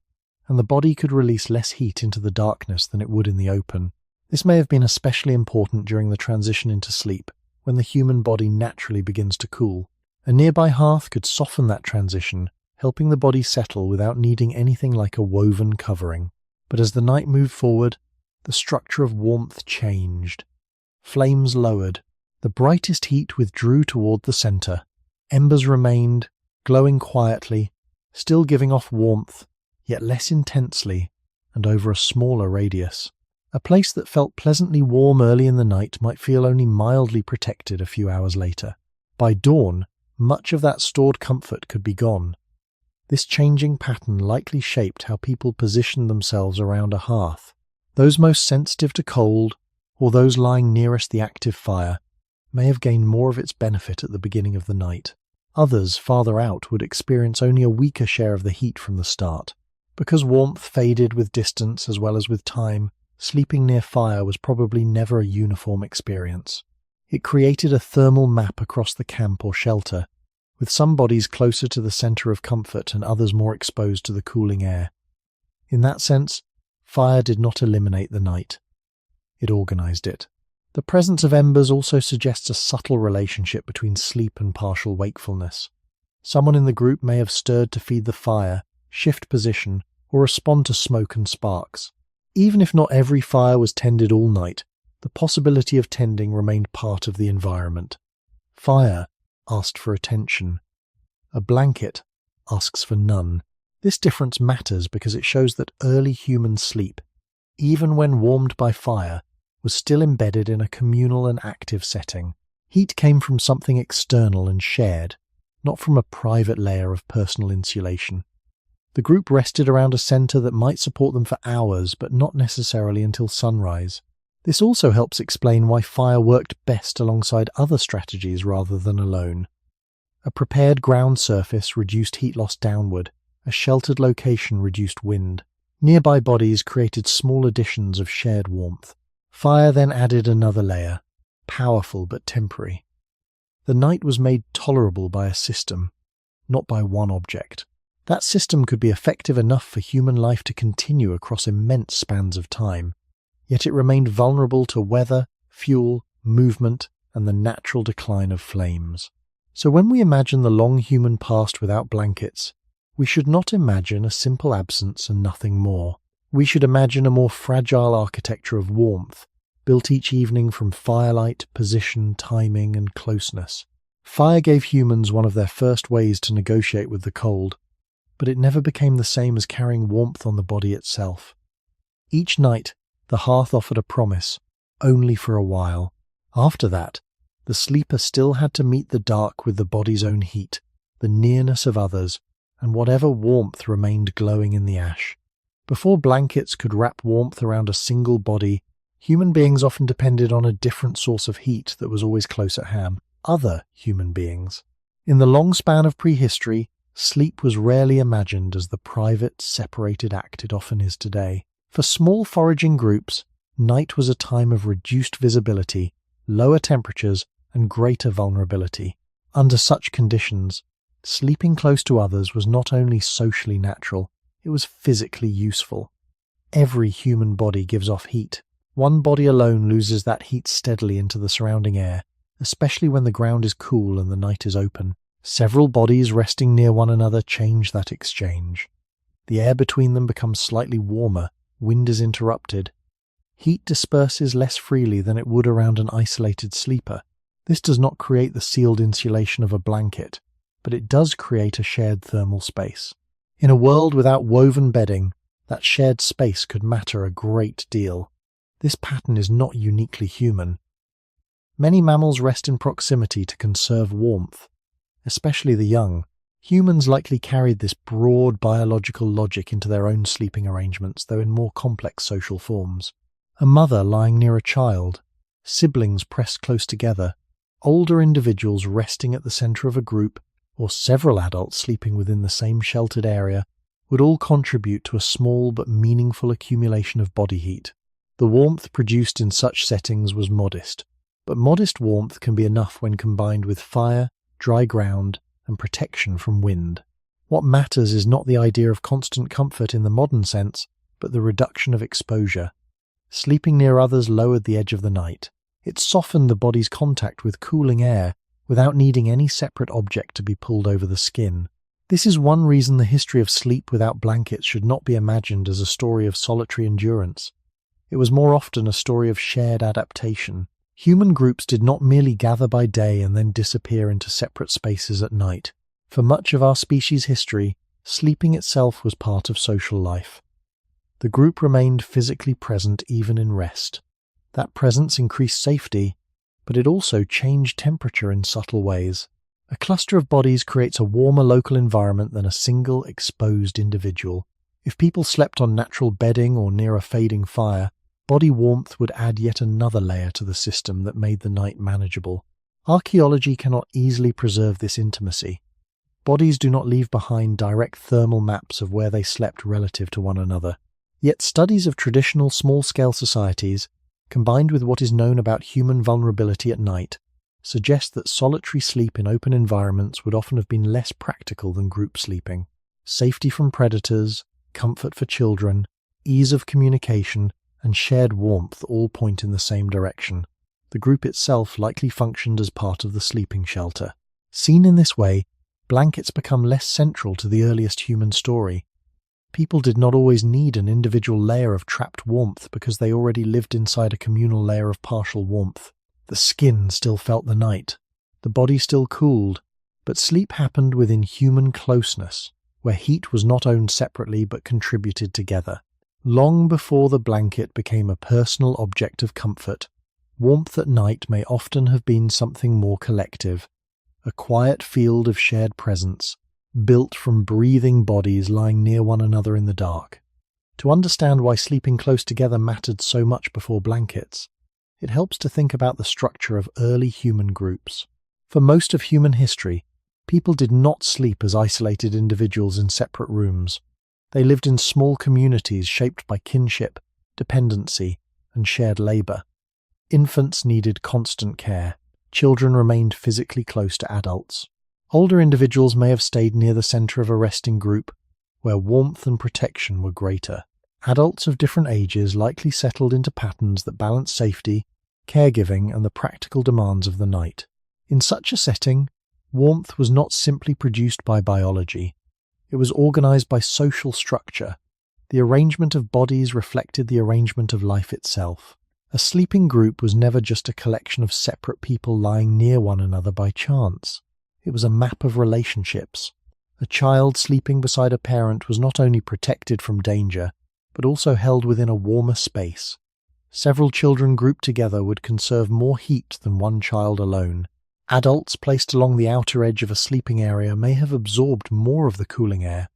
S1: and the body could release less heat into the darkness than it would in the open. This may have been especially important during the transition into sleep, when the human body naturally begins to cool. A nearby hearth could soften that transition, helping the body settle without needing anything like a woven covering. But as the night moved forward, the structure of warmth changed. Flames lowered. The brightest heat withdrew toward the center. Embers remained, glowing quietly, still giving off warmth, yet less intensely, and over a smaller radius. A place that felt pleasantly warm early in the night might feel only mildly protected a few hours later. By dawn, much of that stored comfort could be gone. This changing pattern likely shaped how people positioned themselves around a hearth. Those most sensitive to cold, or those lying nearest the active fire, may have gained more of its benefit at the beginning of the night. Others, farther out, would experience only a weaker share of the heat from the start. Because warmth faded with distance as well as with time, sleeping near fire was probably never a uniform experience. It created a thermal map across the camp or shelter, with some bodies closer to the center of comfort and others more exposed to the cooling air. In that sense, fire did not eliminate the night. It organized it. The presence of embers also suggests a subtle relationship between sleep and partial wakefulness. Someone in the group may have stirred to feed the fire, shift position, or respond to smoke and sparks. Even if not every fire was tended all night, the possibility of tending remained part of the environment. Fire asked for attention. A blanket asks for none. This difference matters because it shows that early human sleep, even when warmed by fire, was still embedded in a communal and active setting. Heat came from something external and shared, not from a private layer of personal insulation. The group rested around a center that might support them for hours, but not necessarily until sunrise. This also helps explain why fire worked best alongside other strategies rather than alone. A prepared ground surface reduced heat loss downward, a sheltered location reduced wind. Nearby bodies created small additions of shared warmth. Fire then added another layer, powerful but temporary. The night was made tolerable by a system. not by one object. That system could be effective enough for human life to continue across immense spans of time, yet it remained vulnerable to weather, fuel, movement, and the natural decline of flames. So when we imagine the long human past without blankets, we should not imagine a simple absence and nothing more. We should imagine a more fragile architecture of warmth, built each evening from firelight, position, timing, and closeness. Fire gave humans one of their first ways to negotiate with the cold, but it never became the same as carrying warmth on the body itself. Each night, the hearth offered a promise, only for a while. After that, the sleeper still had to meet the dark with the body's own heat, the nearness of others, and whatever warmth remained glowing in the ash. Before blankets could wrap warmth around a single body, human beings often depended on a different source of heat that was always close at hand: other human beings. In the long span of prehistory, sleep was rarely imagined as the private, separated act it often is today. For small foraging groups, night was a time of reduced visibility, lower temperatures, and greater vulnerability. Under such conditions, sleeping close to others was not only socially natural, it was physically useful. Every human body gives off heat. One body alone loses that heat steadily into the surrounding air, especially when the ground is cool and the night is open. Several bodies resting near one another change that exchange. The air between them becomes slightly warmer, wind is interrupted. Heat disperses less freely than it would around an isolated sleeper. This does not create the sealed insulation of a blanket, but it does create a shared thermal space. In a world without woven bedding, that shared space could matter a great deal. This pattern is not uniquely human. Many mammals rest in proximity to conserve warmth, especially the young. Humans likely carried this broad biological logic into their own sleeping arrangements, though in more complex social forms. A mother lying near a child, siblings pressed close together, older individuals resting at the center of a group, or several adults sleeping within the same sheltered area would all contribute to a small but meaningful accumulation of body heat. The warmth produced in such settings was modest, but modest warmth can be enough when combined with fire, dry ground, and protection from wind. What matters is not the idea of constant comfort in the modern sense, but the reduction of exposure. Sleeping near others lowered the edge of the night. It softened the body's contact with cooling air without needing any separate object to be pulled over the skin. This is one reason the history of sleep without blankets should not be imagined as a story of solitary endurance. It was more often a story of shared adaptation. Human groups did not merely gather by day and then disappear into separate spaces at night. For much of our species' history, sleeping itself was part of social life. The group remained physically present even in rest. That presence increased safety, but it also changed temperature in subtle ways. A cluster of bodies creates a warmer local environment than a single exposed individual. If people slept on natural bedding or near a fading fire, body warmth would add yet another layer to the system that made the night manageable. Archaeology cannot easily preserve this intimacy. Bodies do not leave behind direct thermal maps of where they slept relative to one another. Yet studies of traditional small-scale societies, combined with what is known about human vulnerability at night, suggest that solitary sleep in open environments would often have been less practical than group sleeping. Safety from predators, comfort for children, ease of communication, and shared warmth all point in the same direction. The group itself likely functioned as part of the sleeping shelter. Seen in this way, blankets become less central to the earliest human story. People did not always need an individual layer of trapped warmth because they already lived inside a communal layer of partial warmth. The skin still felt the night. The body still cooled, but sleep happened within human closeness, where heat was not owned separately but contributed together. Long before the blanket became a personal object of comfort, warmth at night may often have been something more collective, a quiet field of shared presence, built from breathing bodies lying near one another in the dark. To understand why sleeping close together mattered so much before blankets, it helps to think about the structure of early human groups. For most of human history, people did not sleep as isolated individuals in separate rooms. They lived in small communities shaped by kinship, dependency, and shared labor. Infants needed constant care. Children remained physically close to adults. Older individuals may have stayed near the center of a resting group, where warmth and protection were greater. Adults of different ages likely settled into patterns that balanced safety, caregiving, and the practical demands of the night. In such a setting, warmth was not simply produced by biology. It was organized by social structure. The arrangement of bodies reflected the arrangement of life itself. A sleeping group was never just a collection of separate people lying near one another by chance. It was a map of relationships. A child sleeping beside a parent was not only protected from danger, but also held within a warmer space. Several children grouped together would conserve more heat than one child alone. Adults placed along the outer edge of a sleeping area may have absorbed more of the cooling air,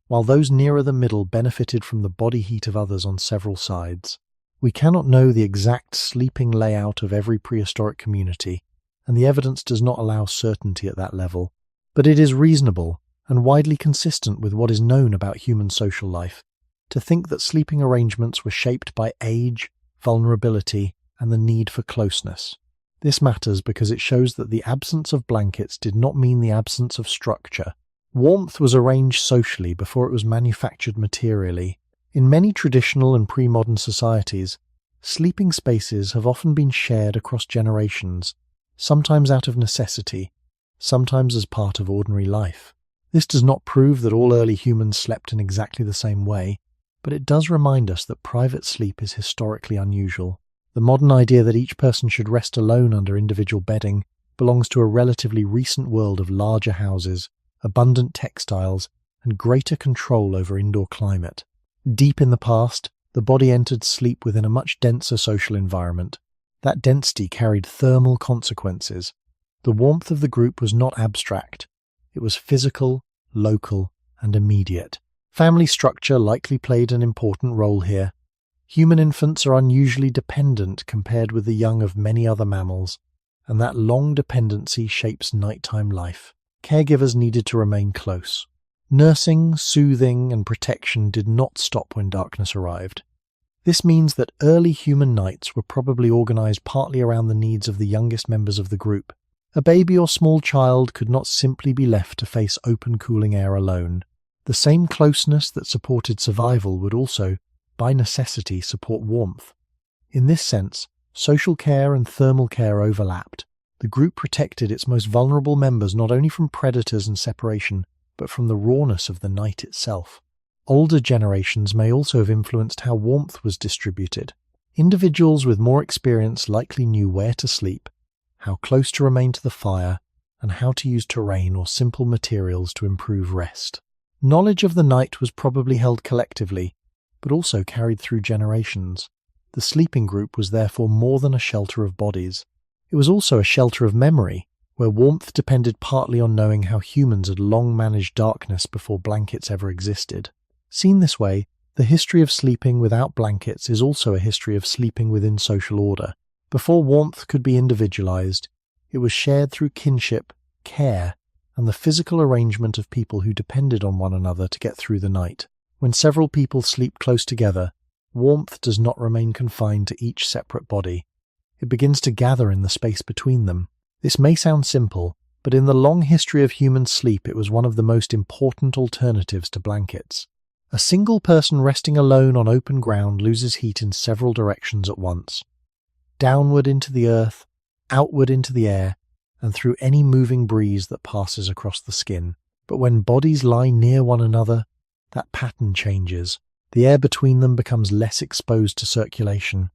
S1: while those nearer the middle benefited from the body heat of others on several sides. We cannot know the exact sleeping layout of every prehistoric community, and the evidence does not allow certainty at that level, but it is reasonable and widely consistent with what is known about human social life to think that sleeping arrangements were shaped by age, vulnerability, and the need for closeness. This matters because it shows that the absence of blankets did not mean the absence of structure. Warmth was arranged socially before it was manufactured materially. In many traditional and pre-modern societies, sleeping spaces have often been shared across generations, sometimes out of necessity, sometimes as part of ordinary life. This does not prove that all early humans slept in exactly the same way, but it does remind us that private sleep is historically unusual. The modern idea that each person should rest alone under individual bedding belongs to a relatively recent world of larger houses, abundant textiles, and greater control over indoor climate. Deep in the past, the body entered sleep within a much denser social environment. That density carried thermal consequences. The warmth of the group was not abstract. It was physical, local, and immediate. Family structure likely played an important role here. Human infants are unusually dependent compared with the young of many other mammals, and that long dependency shapes nighttime life. Caregivers needed to remain close. Nursing, soothing, and protection did not stop when darkness arrived. This means that early human nights were probably organized partly around the needs of the youngest members of the group. A baby or small child could not simply be left to face open cooling air alone. The same closeness that supported survival would also, by necessity, support warmth. In this sense, social care and thermal care overlapped. The group protected its most vulnerable members not only from predators and separation, but from the rawness of the night itself. Older generations may also have influenced how warmth was distributed. Individuals with more experience likely knew where to sleep, how close to remain to the fire, and how to use terrain or simple materials to improve rest. Knowledge of the night was probably held collectively, but also carried through generations. The sleeping group was therefore more than a shelter of bodies. It was also a shelter of memory, where warmth depended partly on knowing how humans had long managed darkness before blankets ever existed. Seen this way, the history of sleeping without blankets is also a history of sleeping within social order. Before warmth could be individualized, it was shared through kinship, care, and the physical arrangement of people who depended on one another to get through the night. When several people sleep close together, warmth does not remain confined to each separate body. It begins to gather in the space between them. This may sound simple, but in the long history of human sleep it was one of the most important alternatives to blankets. A single person resting alone on open ground loses heat in several directions at once. Downward into the earth, outward into the air, and through any moving breeze that passes across the skin. But when bodies lie near one another, that pattern changes. The air between them becomes less exposed to circulation.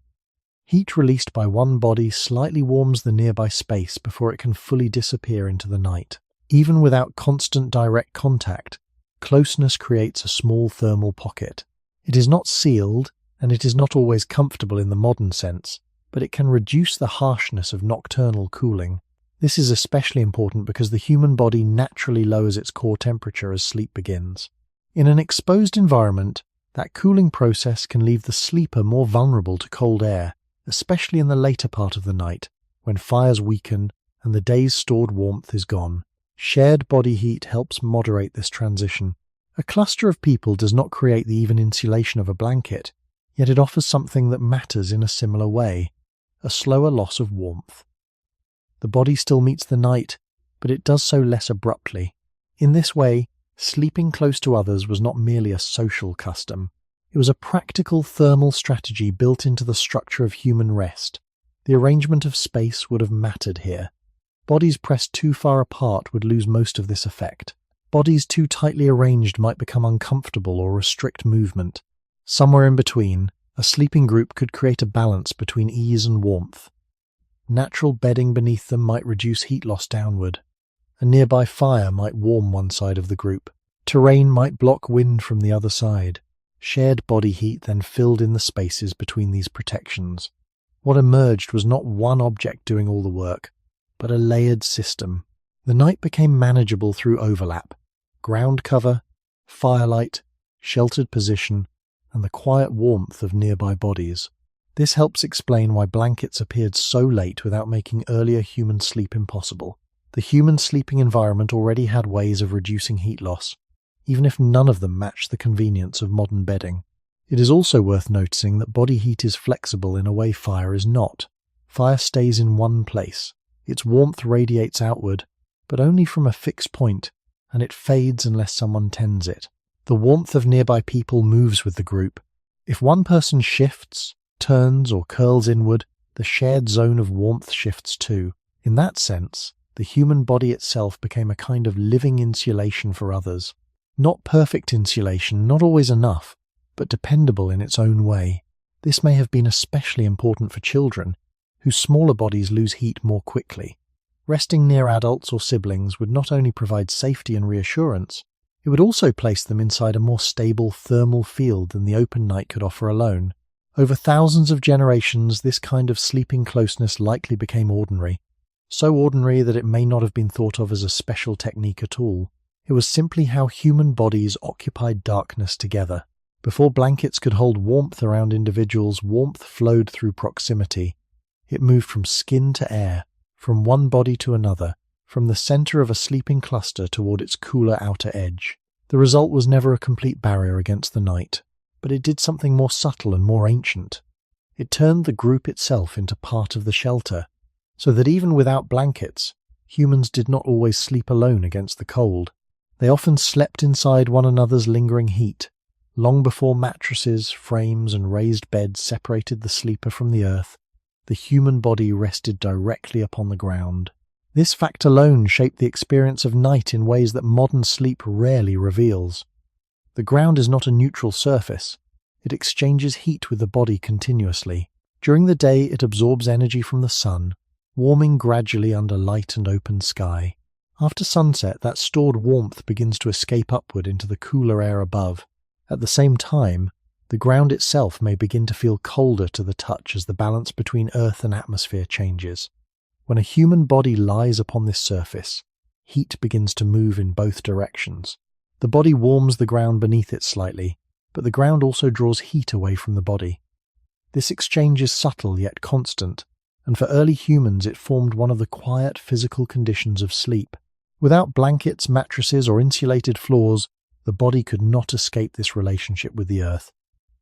S1: Heat released by one body slightly warms the nearby space before it can fully disappear into the night. Even without constant direct contact, closeness creates a small thermal pocket. It is not sealed, and it is not always comfortable in the modern sense, but it can reduce the harshness of nocturnal cooling. This is especially important because the human body naturally lowers its core temperature as sleep begins. In an exposed environment, that cooling process can leave the sleeper more vulnerable to cold air, especially in the later part of the night, when fires weaken and the day's stored warmth is gone. Shared body heat helps moderate this transition. A cluster of people does not create the even insulation of a blanket, yet it offers something that matters in a similar way, a slower loss of warmth. The body still meets the night, but it does so less abruptly. In this way, sleeping close to others was not merely a social custom. It was a practical thermal strategy built into the structure of human rest. The arrangement of space would have mattered here. Bodies pressed too far apart would lose most of this effect. Bodies too tightly arranged might become uncomfortable or restrict movement. Somewhere in between, a sleeping group could create a balance between ease and warmth. Natural bedding beneath them might reduce heat loss downward. A nearby fire might warm one side of the group. Terrain might block wind from the other side. Shared body heat then filled in the spaces between these protections. What emerged was not one object doing all the work, but a layered system. The night became manageable through overlap. Ground cover, firelight, sheltered position, and the quiet warmth of nearby bodies. This helps explain why blankets appeared so late without making earlier human sleep impossible. The human sleeping environment already had ways of reducing heat loss, even if none of them matched the convenience of modern bedding. It is also worth noticing that body heat is flexible in a way fire is not. Fire stays in one place. Its warmth radiates outward, but only from a fixed point, and it fades unless someone tends it. The warmth of nearby people moves with the group. If one person shifts, turns, or curls inward, the shared zone of warmth shifts too. In that sense, the human body itself became a kind of living insulation for others. Not perfect insulation, not always enough, but dependable in its own way. This may have been especially important for children, whose smaller bodies lose heat more quickly. Resting near adults or siblings would not only provide safety and reassurance, it would also place them inside a more stable thermal field than the open night could offer alone. Over thousands of generations, this kind of sleeping closeness likely became ordinary. So ordinary that it may not have been thought of as a special technique at all. It was simply how human bodies occupied darkness together. Before blankets could hold warmth around individuals, warmth flowed through proximity. It moved from skin to air, from one body to another, from the center of a sleeping cluster toward its cooler outer edge. The result was never a complete barrier against the night, but it did something more subtle and more ancient. It turned the group itself into part of the shelter, so that even without blankets, humans did not always sleep alone against the cold. They often slept inside one another's lingering heat. Long before mattresses, frames, and raised beds separated the sleeper from the earth, the human body rested directly upon the ground. This fact alone shaped the experience of night in ways that modern sleep rarely reveals. The ground is not a neutral surface. It exchanges heat with the body continuously. During the day, it absorbs energy from the sun, warming gradually under light and open sky. After sunset, that stored warmth begins to escape upward into the cooler air above. At the same time, the ground itself may begin to feel colder to the touch as the balance between earth and atmosphere changes. When a human body lies upon this surface, heat begins to move in both directions. The body warms the ground beneath it slightly, but the ground also draws heat away from the body. This exchange is subtle yet constant, and for early humans it formed one of the quiet physical conditions of sleep. Without blankets, mattresses, or insulated floors, the body could not escape this relationship with the earth.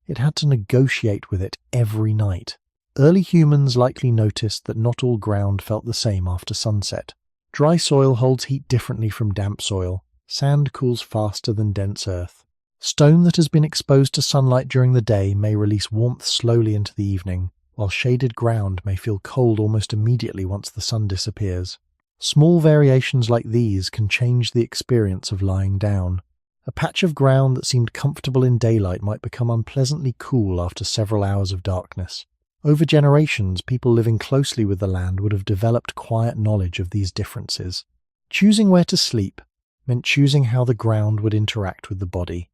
S1: It had to negotiate with it every night. Early humans likely noticed that not all ground felt the same after sunset. Dry soil holds heat differently from damp soil. Sand cools faster than dense earth. Stone that has been exposed to sunlight during the day may release warmth slowly into the evening, while shaded ground may feel cold almost immediately once the sun disappears. Small variations like these can change the experience of lying down. A patch of ground that seemed comfortable in daylight might become unpleasantly cool after several hours of darkness. Over generations, people living closely with the land would have developed quiet knowledge of these differences. Choosing where to sleep meant choosing how the ground would interact with the body.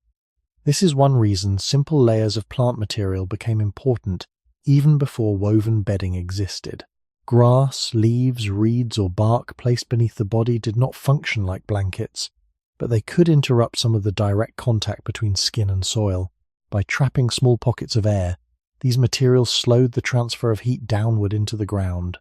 S1: This is one reason simple layers of plant material became important even before woven bedding existed. Grass, leaves, reeds, or bark placed beneath the body did not function like blankets, but they could interrupt some of the direct contact between skin and soil. By trapping small pockets of air, these materials slowed the transfer of heat downward into the ground.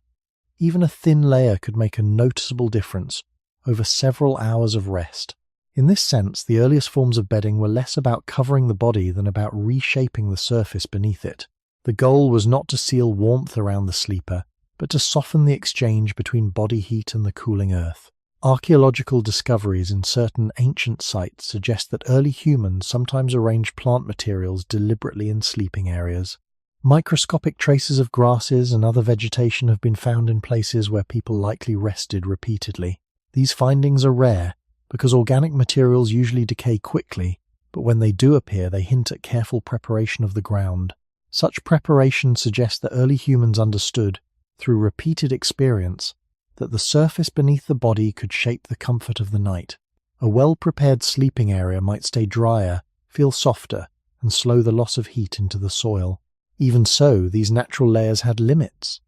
S1: Even a thin layer could make a noticeable difference over several hours of rest. In this sense, the earliest forms of bedding were less about covering the body than about reshaping the surface beneath it. The goal was not to seal warmth around the sleeper, but to soften the exchange between body heat and the cooling earth. Archaeological discoveries in certain ancient sites suggest that early humans sometimes arranged plant materials deliberately in sleeping areas. Microscopic traces of grasses and other vegetation have been found in places where people likely rested repeatedly. These findings are rare because organic materials usually decay quickly, but when they do appear, they hint at careful preparation of the ground. Such preparation suggests that early humans understood, through repeated experience, that the surface beneath the body could shape the comfort of the night. A well-prepared sleeping area might stay drier, feel softer, and slow the loss of heat into the soil. Even so, these natural layers had limits.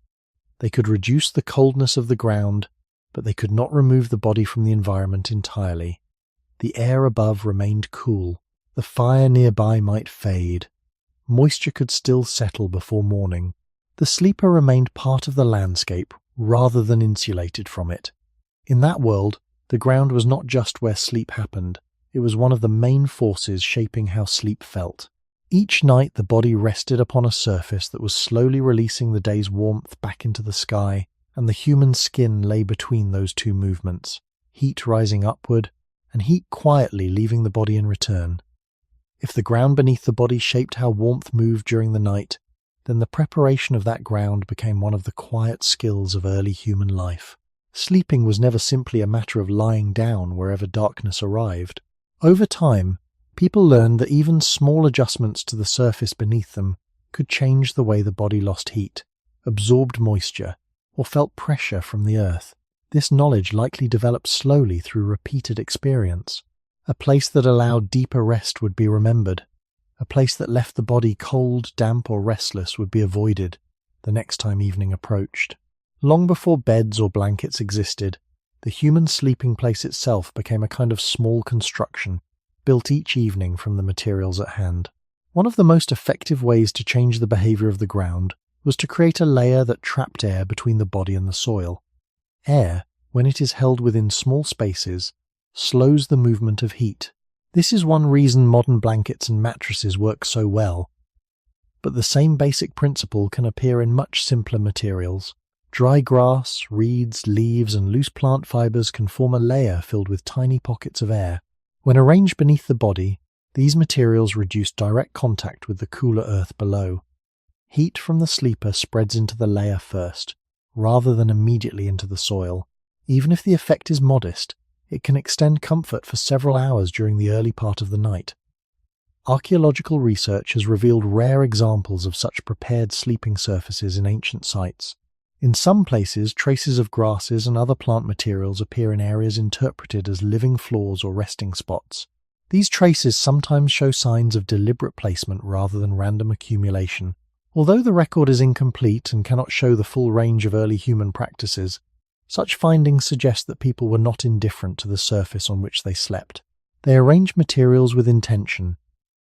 S1: They could reduce the coldness of the ground, but they could not remove the body from the environment entirely. The air above remained cool. The fire nearby might fade. Moisture could still settle before morning. The sleeper remained part of the landscape rather than insulated from it. In that world, the ground was not just where sleep happened, it was one of the main forces shaping how sleep felt. Each night the body rested upon a surface that was slowly releasing the day's warmth back into the sky, and the human skin lay between those two movements, heat rising upward, and heat quietly leaving the body in return. If the ground beneath the body shaped how warmth moved during the night, then the preparation of that ground became one of the quiet skills of early human life. Sleeping was never simply a matter of lying down wherever darkness arrived. Over time, people learned that even small adjustments to the surface beneath them could change the way the body lost heat, absorbed moisture, or felt pressure from the earth. This knowledge likely developed slowly through repeated experience. A place that allowed deeper rest would be remembered. A place that left the body cold, damp, or restless would be avoided the next time evening approached. Long before beds or blankets existed, the human sleeping place itself became a kind of small construction, built each evening from the materials at hand. One of the most effective ways to change the behavior of the ground was to create a layer that trapped air between the body and the soil. Air, when it is held within small spaces, slows the movement of heat. This is one reason modern blankets and mattresses work so well. But the same basic principle can appear in much simpler materials. Dry grass, reeds, leaves, and loose plant fibers can form a layer filled with tiny pockets of air. When arranged beneath the body, these materials reduce direct contact with the cooler earth below. Heat from the sleeper spreads into the layer first, rather than immediately into the soil. Even if the effect is modest, it can extend comfort for several hours during the early part of the night. Archaeological research has revealed rare examples of such prepared sleeping surfaces in ancient sites. In some places, traces of grasses and other plant materials appear in areas interpreted as living floors or resting spots. These traces sometimes show signs of deliberate placement rather than random accumulation. Although the record is incomplete and cannot show the full range of early human practices, such findings suggest that people were not indifferent to the surface on which they slept. They arranged materials with intention.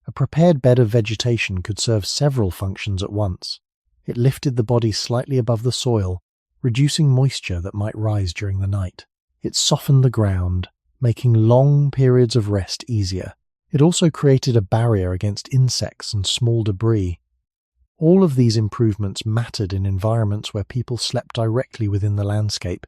S1: A prepared bed of vegetation could serve several functions at once. It lifted the body slightly above the soil, reducing moisture that might rise during the night. It softened the ground, making long periods of rest easier. It also created a barrier against insects and small debris. All of these improvements mattered in environments where people slept directly within the landscape,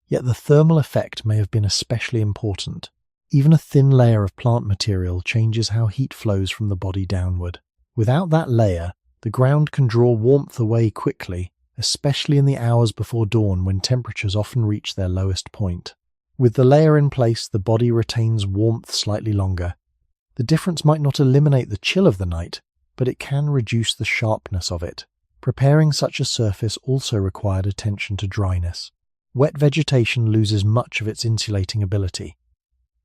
S1: yet the thermal effect may have been especially important. Even a thin layer of plant material changes how heat flows from the body downward. Without that layer, the ground can draw warmth away quickly, especially in the hours before dawn when temperatures often reach their lowest point. With the layer in place, the body retains warmth slightly longer. The difference might not eliminate the chill of the night, but it can reduce the sharpness of it. Preparing such a surface also required attention to dryness. Wet vegetation loses much of its insulating ability.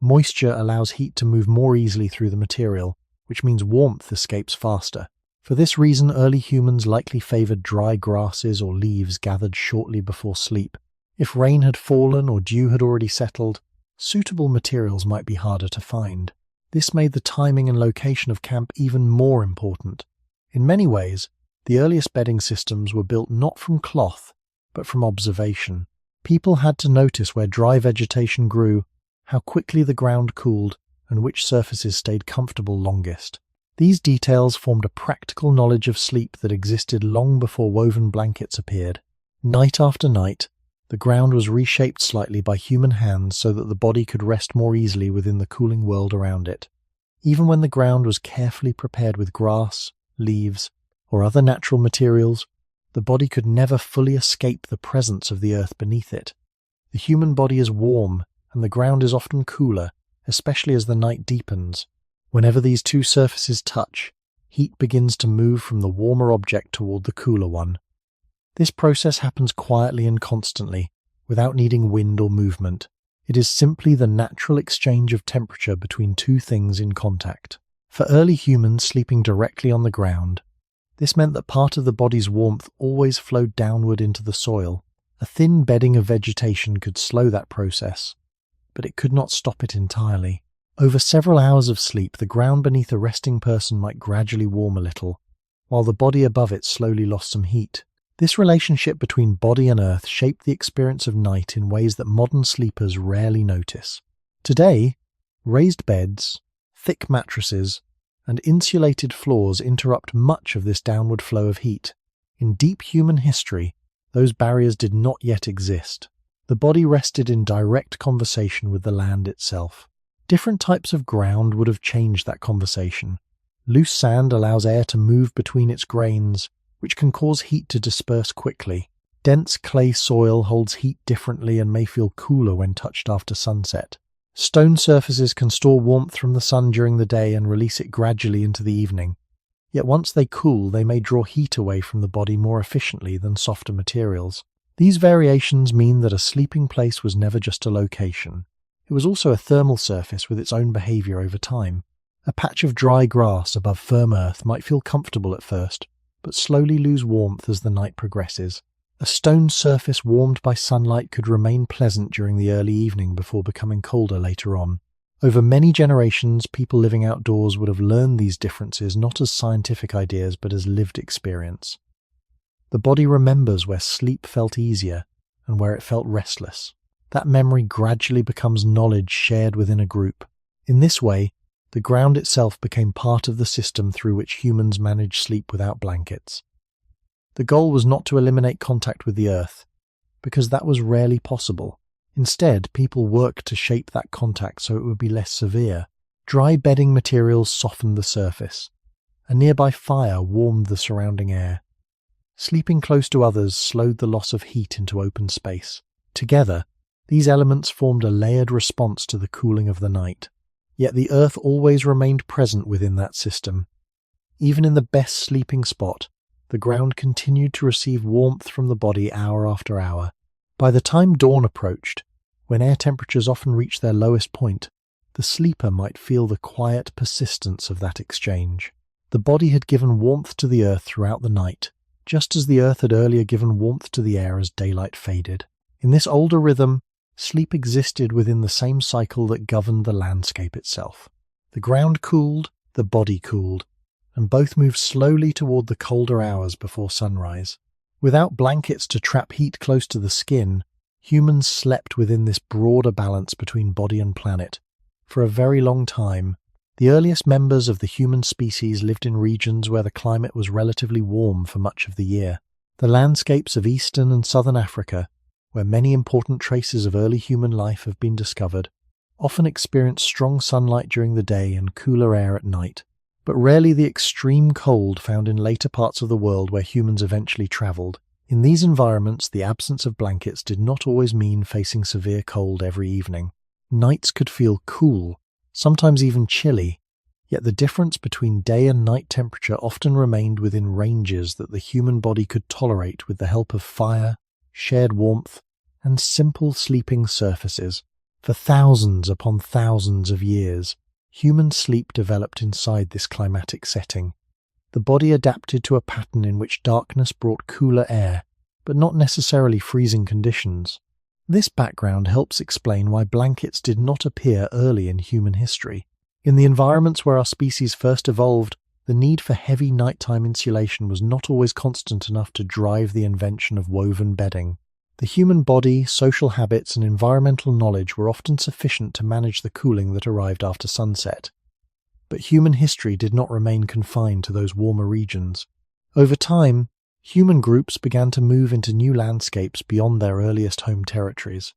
S1: Moisture allows heat to move more easily through the material, which means warmth escapes faster. For this reason, early humans likely favored dry grasses or leaves gathered shortly before sleep. If rain had fallen or dew had already settled, suitable materials might be harder to find. This made the timing and location of camp even more important. In many ways, the earliest bedding systems were built not from cloth, but from observation. People had to notice where dry vegetation grew, how quickly the ground cooled, and which surfaces stayed comfortable longest. These details formed a practical knowledge of sleep that existed long before woven blankets appeared. Night after night, The ground was reshaped slightly by human hands so that the body could rest more easily within the cooling world around it. Even when the ground was carefully prepared with grass, leaves, or other natural materials, the body could never fully escape the presence of the earth beneath it. The human body is warm, and the ground is often cooler, especially as the night deepens. Whenever these two surfaces touch, heat begins to move from the warmer object toward the cooler one. This process happens quietly and constantly, without needing wind or movement. It is simply the natural exchange of temperature between two things in contact. For early humans sleeping directly on the ground, this meant that part of the body's warmth always flowed downward into the soil. A thin bedding of vegetation could slow that process, but it could not stop it entirely. Over several hours of sleep, the ground beneath a resting person might gradually warm a little, while the body above it slowly lost some heat. This relationship between body and earth shaped the experience of night in ways that modern sleepers rarely notice. Today, raised beds, thick mattresses, and insulated floors interrupt much of this downward flow of heat. In deep human history, those barriers did not yet exist. The body rested in direct conversation with the land itself. Different types of ground would have changed that conversation. Loose sand allows air to move between its grains, which can cause heat to disperse quickly. Dense clay soil holds heat differently and may feel cooler when touched after sunset. Stone surfaces can store warmth from the sun during the day and release it gradually into the evening. Yet once they cool, they may draw heat away from the body more efficiently than softer materials. These variations mean that a sleeping place was never just a location. It was also a thermal surface with its own behavior over time. A patch of dry grass above firm earth might feel comfortable at first, but slowly lose warmth as the night progresses. A stone surface warmed by sunlight could remain pleasant during the early evening before becoming colder later on. Over many generations, people living outdoors would have learned these differences not as scientific ideas but as lived experience. The body remembers where sleep felt easier and where it felt restless. That memory gradually becomes knowledge shared within a group. In this way, the ground itself became part of the system through which humans managed sleep without blankets. The goal was not to eliminate contact with the earth, because that was rarely possible. Instead, people worked to shape that contact so it would be less severe. Dry bedding materials softened the surface. A nearby fire warmed the surrounding air. Sleeping close to others slowed the loss of heat into open space. Together, these elements formed a layered response to the cooling of the night. Yet the earth always remained present within that system. Even in the best sleeping spot, the ground continued to receive warmth from the body hour after hour. By the time dawn approached, when air temperatures often reached their lowest point, the sleeper might feel the quiet persistence of that exchange. The body had given warmth to the earth throughout the night, just as the earth had earlier given warmth to the air as daylight faded. In this older rhythm, sleep existed within the same cycle that governed the landscape itself. The ground cooled, the body cooled, and both moved slowly toward the colder hours before sunrise. Without blankets to trap heat close to the skin, humans slept within this broader balance between body and planet. For a very long time, the earliest members of the human species lived in regions where the climate was relatively warm for much of the year. The landscapes of eastern and southern Africa, where many important traces of early human life have been discovered, often experienced strong sunlight during the day and cooler air at night, but rarely the extreme cold found in later parts of the world where humans eventually travelled. In these environments, the absence of blankets did not always mean facing severe cold every evening. Nights could feel cool, sometimes even chilly, yet the difference between day and night temperature often remained within ranges that the human body could tolerate with the help of fire, shared warmth, and simple sleeping surfaces. For thousands upon thousands of years, human sleep developed inside this climatic setting. The body adapted to a pattern in which darkness brought cooler air, but not necessarily freezing conditions. This background helps explain why blankets did not appear early in human history. In the environments where our species first evolved, the need for heavy nighttime insulation was not always constant enough to drive the invention of woven bedding. The human body, social habits, and environmental knowledge were often sufficient to manage the cooling that arrived after sunset. But human history did not remain confined to those warmer regions. Over time, Human groups began to move into new landscapes beyond their earliest home territories.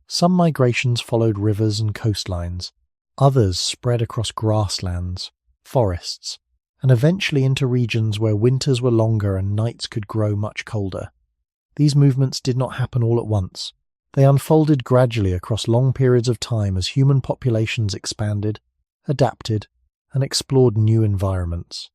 S1: Some migrations followed rivers and coastlines, others spread across grasslands, forests, and eventually into regions where winters were longer and nights could grow much colder. These movements did not happen all at once. They unfolded gradually across long periods of time as human populations expanded, adapted, and explored new environments.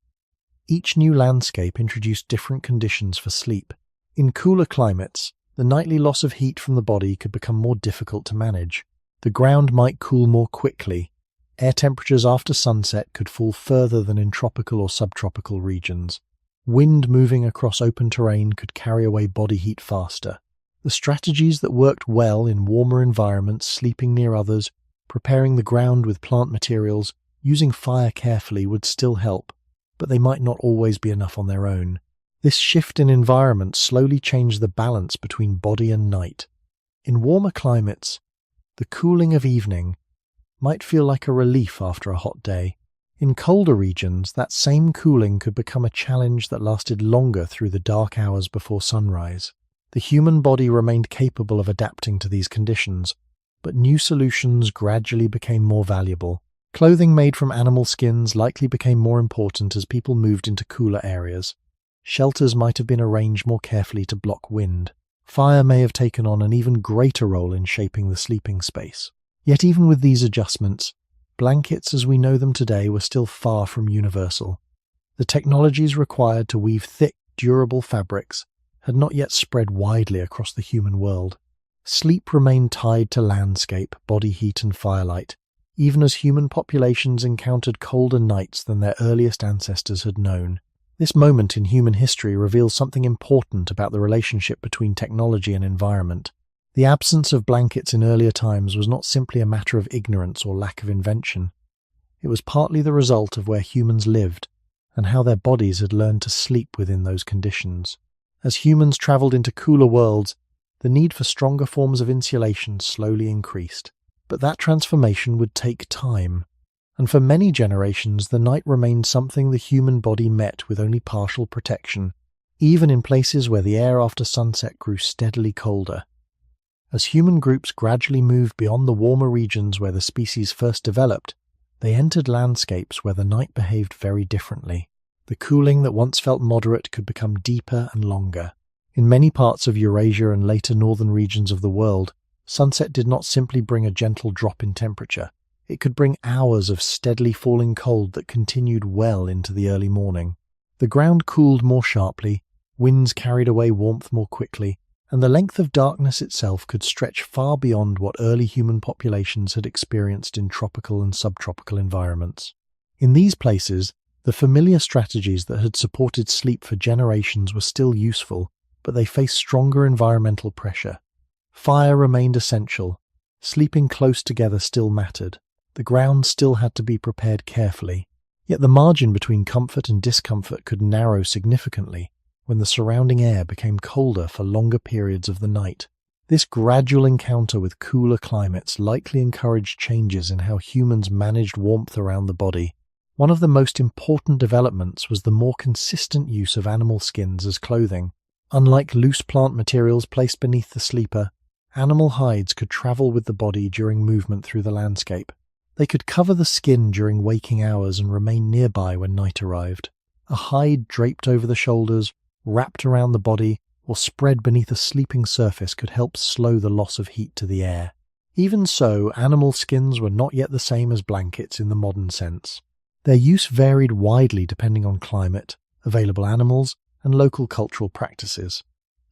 S1: Each new landscape introduced different conditions for sleep. In cooler climates, the nightly loss of heat from the body could become more difficult to manage. The ground might cool more quickly. Air temperatures after sunset could fall further than in tropical or subtropical regions. Wind moving across open terrain could carry away body heat faster. The strategies that worked well in warmer environments, sleeping near others, preparing the ground with plant materials, using fire carefully would still help, but they might not always be enough on their own. This shift in environment slowly changed the balance between body and night. In warmer climates, the cooling of evening might feel like a relief after a hot day. In colder regions, that same cooling could become a challenge that lasted longer through the dark hours before sunrise. The human body remained capable of adapting to these conditions, but new solutions gradually became more valuable. Clothing made from animal skins likely became more important as people moved into cooler areas. Shelters might have been arranged more carefully to block wind. Fire may have taken on an even greater role in shaping the sleeping space. Yet even with these adjustments, blankets as we know them today were still far from universal. The technologies required to weave thick, durable fabrics had not yet spread widely across the human world. Sleep remained tied to landscape, body heat and firelight, even as human populations encountered colder nights than their earliest ancestors had known. This moment in human history reveals something important about the relationship between technology and environment. The absence of blankets in earlier times was not simply a matter of ignorance or lack of invention. It was partly the result of where humans lived and how their bodies had learned to sleep within those conditions. As humans traveled into cooler worlds, the need for stronger forms of insulation slowly increased. But that transformation would take time, and for many generations the night remained something the human body met with only partial protection, even in places where the air after sunset grew steadily colder. As human groups gradually moved beyond the warmer regions where the species first developed, they entered landscapes where the night behaved very differently. The cooling that once felt moderate could become deeper and longer. In many parts of Eurasia and later northern regions of the world, sunset did not simply bring a gentle drop in temperature. It could bring hours of steadily falling cold that continued well into the early morning. The ground cooled more sharply, winds carried away warmth more quickly, and the length of darkness itself could stretch far beyond what early human populations had experienced in tropical and subtropical environments. In these places, the familiar strategies that had supported sleep for generations were still useful, but they faced stronger environmental pressure. Fire remained essential. Sleeping close together still mattered. The ground still had to be prepared carefully. Yet the margin between comfort and discomfort could narrow significantly when the surrounding air became colder for longer periods of the night. This gradual encounter with cooler climates likely encouraged changes in how humans managed warmth around the body. One of the most important developments was the more consistent use of animal skins as clothing. Unlike loose plant materials placed beneath the sleeper, animal hides could travel with the body during movement through the landscape. They could cover the skin during waking hours and remain nearby when night arrived. A hide draped over the shoulders, wrapped around the body, or spread beneath a sleeping surface could help slow the loss of heat to the air. Even so, animal skins were not yet the same as blankets in the modern sense. Their use varied widely depending on climate, available animals, and local cultural practices.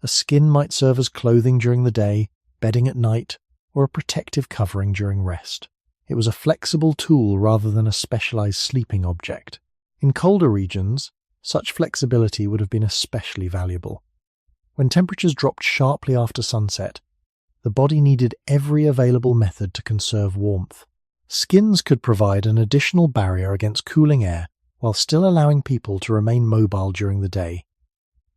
S1: A skin might serve as clothing during the day, bedding at night, or a protective covering during rest. It was a flexible tool rather than a specialized sleeping object. In colder regions, such flexibility would have been especially valuable. When temperatures dropped sharply after sunset, the body needed every available method to conserve warmth. Skins could provide an additional barrier against cooling air while still allowing people to remain mobile during the day.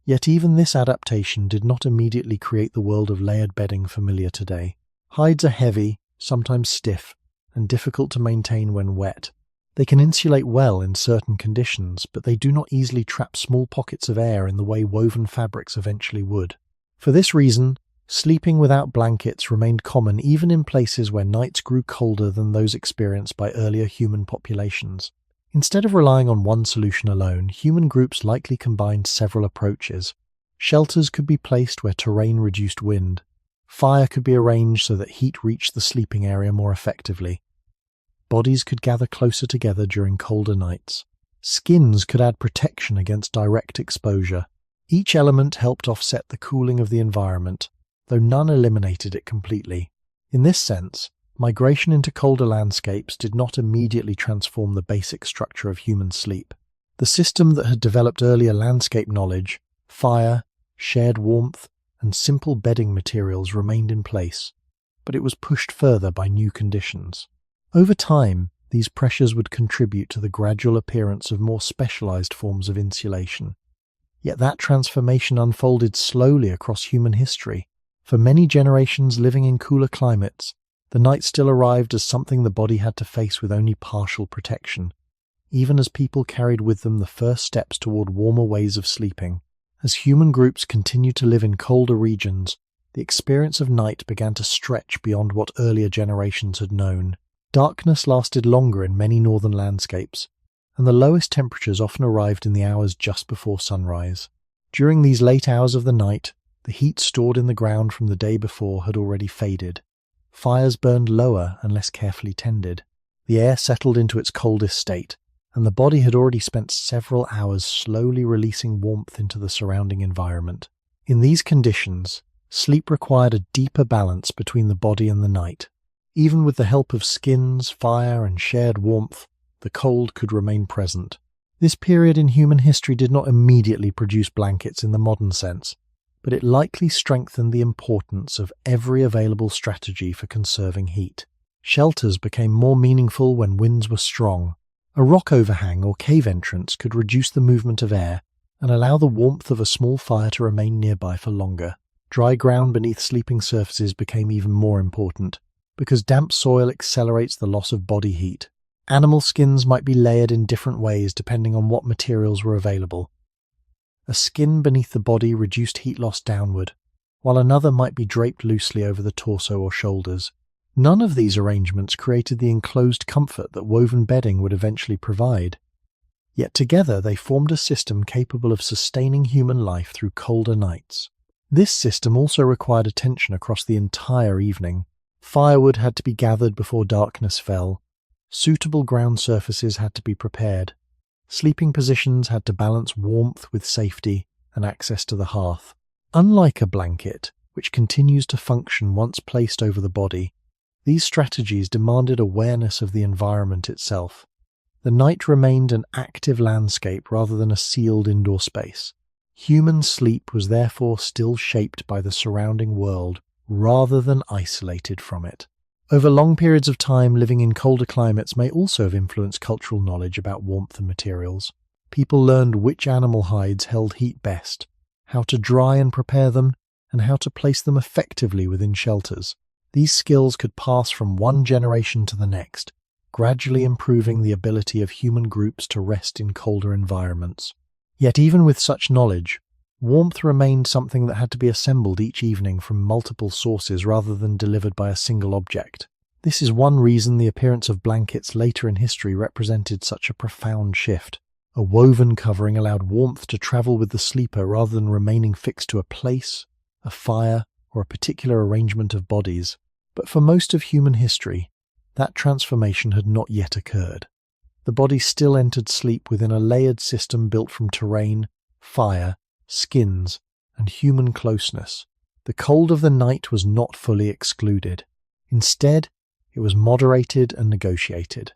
S1: Yet even this adaptation did not immediately create the world of layered bedding familiar today. Hides are heavy, sometimes stiff, and difficult to maintain when wet. They can insulate well in certain conditions, but they do not easily trap small pockets of air in the way woven fabrics eventually would. For this reason, sleeping without blankets remained common even in places where nights grew colder than those experienced by earlier human populations. Instead of relying on one solution alone, human groups likely combined several approaches. Shelters could be placed where terrain reduced wind. Fire could be arranged so that heat reached the sleeping area more effectively. Bodies could gather closer together during colder nights. Skins could add protection against direct exposure. Each element helped offset the cooling of the environment, though none eliminated it completely. In this sense, migration into colder landscapes did not immediately transform the basic structure of human sleep. The system that had developed earlier landscape knowledge, fire, shared warmth, and simple bedding materials remained in place, but it was pushed further by new conditions. Over time, these pressures would contribute to the gradual appearance of more specialized forms of insulation. Yet that transformation unfolded slowly across human history. For many generations living in cooler climates, the night still arrived as something the body had to face with only partial protection, even as people carried with them the first steps toward warmer ways of sleeping. As human groups continued to live in colder regions, the experience of night began to stretch beyond what earlier generations had known. Darkness lasted longer in many northern landscapes, and the lowest temperatures often arrived in the hours just before sunrise. During these late hours of the night, the heat stored in the ground from the day before had already faded. Fires burned lower and less carefully tended. The air settled into its coldest state, and the body had already spent several hours slowly releasing warmth into the surrounding environment. In these conditions, sleep required a deeper balance between the body and the night. Even with the help of skins, fire, and shared warmth, the cold could remain present. This period in human history did not immediately produce blankets in the modern sense, but it likely strengthened the importance of every available strategy for conserving heat. Shelters became more meaningful when winds were strong. A rock overhang or cave entrance could reduce the movement of air and allow the warmth of a small fire to remain nearby for longer. Dry ground beneath sleeping surfaces became even more important, because damp soil accelerates the loss of body heat. Animal skins might be layered in different ways depending on what materials were available. A skin beneath the body reduced heat loss downward, while another might be draped loosely over the torso or shoulders. None of these arrangements created the enclosed comfort that woven bedding would eventually provide. Yet together they formed a system capable of sustaining human life through colder nights. This system also required attention across the entire evening. Firewood had to be gathered before darkness fell. Suitable ground surfaces had to be prepared. Sleeping positions had to balance warmth with safety and access to the hearth. Unlike a blanket, which continues to function once placed over the body, these strategies demanded awareness of the environment itself. The night remained an active landscape rather than a sealed indoor space. Human sleep was therefore still shaped by the surrounding world rather than isolated from it. Over long periods of time, living in colder climates may also have influenced cultural knowledge about warmth and materials. People learned which animal hides held heat best, how to dry and prepare them, and how to place them effectively within shelters. These skills could pass from one generation to the next, gradually improving the ability of human groups to rest in colder environments. Yet even with such knowledge, warmth remained something that had to be assembled each evening from multiple sources rather than delivered by a single object. This is one reason the appearance of blankets later in history represented such a profound shift. A woven covering allowed warmth to travel with the sleeper rather than remaining fixed to a place, a fire, or a particular arrangement of bodies. But for most of human history, that transformation had not yet occurred. The body still entered sleep within a layered system built from terrain, fire, skins, and human closeness. The cold of the night was not fully excluded. Instead, it was moderated and negotiated.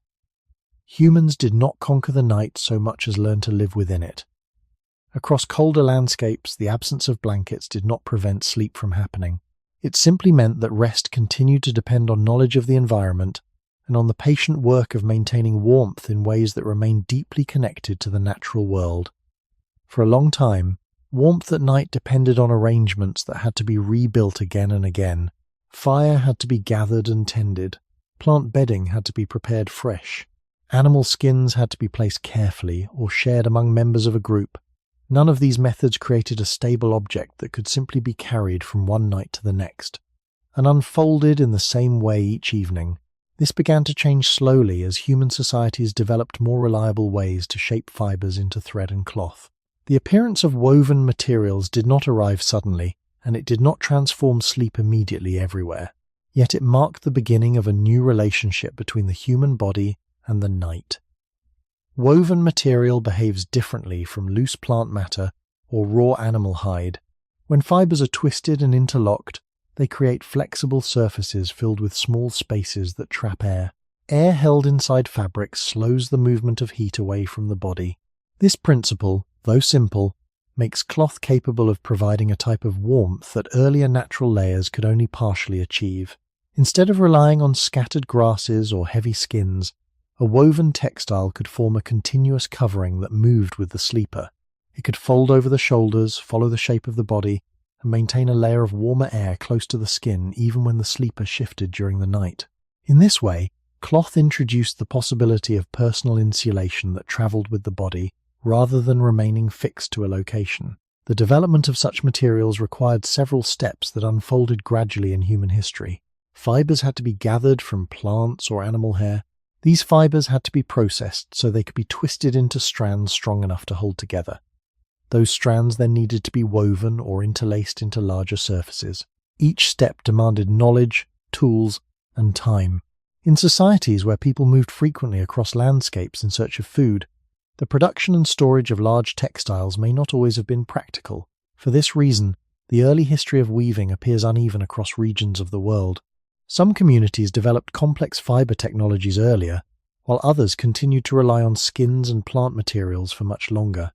S1: Humans did not conquer the night so much as learn to live within it. Across colder landscapes, the absence of blankets did not prevent sleep from happening. It simply meant that rest continued to depend on knowledge of the environment and on the patient work of maintaining warmth in ways that remained deeply connected to the natural world. For a long time, warmth at night depended on arrangements that had to be rebuilt again and again. Fire had to be gathered and tended. Plant bedding had to be prepared fresh. Animal skins had to be placed carefully or shared among members of a group. None of these methods created a stable object that could simply be carried from one night to the next, and unfolded in the same way each evening. This began to change slowly as human societies developed more reliable ways to shape fibers into thread and cloth. The appearance of woven materials did not arrive suddenly, and it did not transform sleep immediately everywhere. Yet it marked the beginning of a new relationship between the human body and the night. Woven material behaves differently from loose plant matter or raw animal hide. When fibers are twisted and interlocked, they create flexible surfaces filled with small spaces that trap air. Air held inside fabric slows the movement of heat away from the body. This principle, though simple, makes cloth capable of providing a type of warmth that earlier natural layers could only partially achieve. Instead of relying on scattered grasses or heavy skins, a woven textile could form a continuous covering that moved with the sleeper. It could fold over the shoulders, follow the shape of the body, and maintain a layer of warmer air close to the skin even when the sleeper shifted during the night. In this way, cloth introduced the possibility of personal insulation that traveled with the body rather than remaining fixed to a location. The development of such materials required several steps that unfolded gradually in human history. Fibers had to be gathered from plants or animal hair. These fibers had to be processed so they could be twisted into strands strong enough to hold together. Those strands then needed to be woven or interlaced into larger surfaces. Each step demanded knowledge, tools, and time. In societies where people moved frequently across landscapes in search of food, the production and storage of large textiles may not always have been practical. For this reason, the early history of weaving appears uneven across regions of the world. Some communities developed complex fiber technologies earlier, while others continued to rely on skins and plant materials for much longer.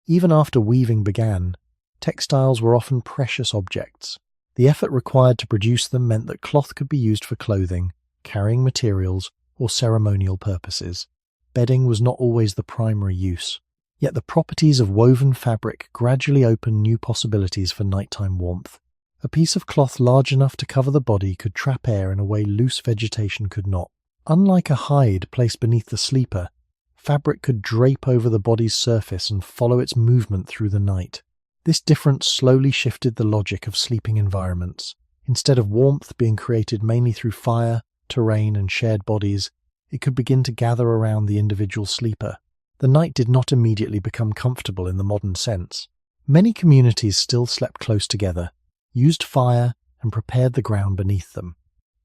S1: Even after weaving began, textiles were often precious objects. The effort required to produce them meant that cloth could be used for clothing, carrying materials, or ceremonial purposes. Bedding was not always the primary use. Yet the properties of woven fabric gradually opened new possibilities for nighttime warmth. A piece of cloth large enough to cover the body could trap air in a way loose vegetation could not. Unlike a hide placed beneath the sleeper, fabric could drape over the body's surface and follow its movement through the night. This difference slowly shifted the logic of sleeping environments. Instead of warmth being created mainly through fire, terrain, and shared bodies, it could begin to gather around the individual sleeper. The night did not immediately become comfortable in the modern sense. Many communities still slept close together, used fire, and prepared the ground beneath them.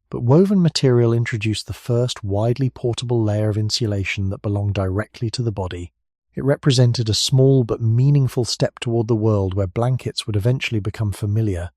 S1: But woven material introduced the first widely portable layer of insulation that belonged directly to the body. It represented a small but meaningful step toward the world where blankets would eventually become familiar.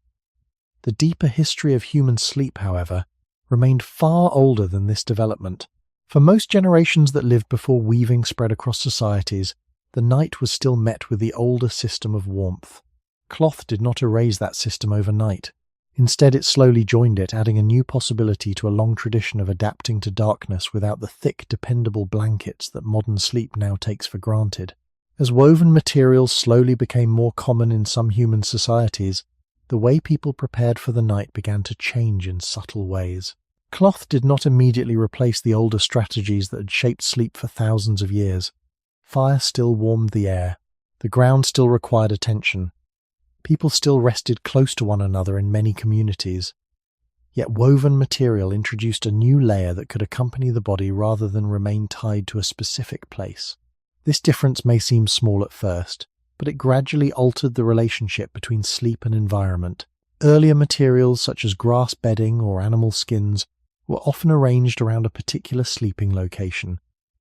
S1: The deeper history of human sleep, however, remained far older than this development. For most generations that lived before weaving spread across societies, the night was still met with the older system of warmth. Cloth did not erase that system overnight. Instead, it slowly joined it, adding a new possibility to a long tradition of adapting to darkness without the thick, dependable blankets that modern sleep now takes for granted. As woven materials slowly became more common in some human societies, the way people prepared for the night began to change in subtle ways. Cloth did not immediately replace the older strategies that had shaped sleep for thousands of years. Fire still warmed the air. The ground still required attention. People still rested close to one another in many communities. Yet woven material introduced a new layer that could accompany the body rather than remain tied to a specific place. This difference may seem small at first, but it gradually altered the relationship between sleep and environment. Earlier materials such as grass bedding or animal skins were often arranged around a particular sleeping location.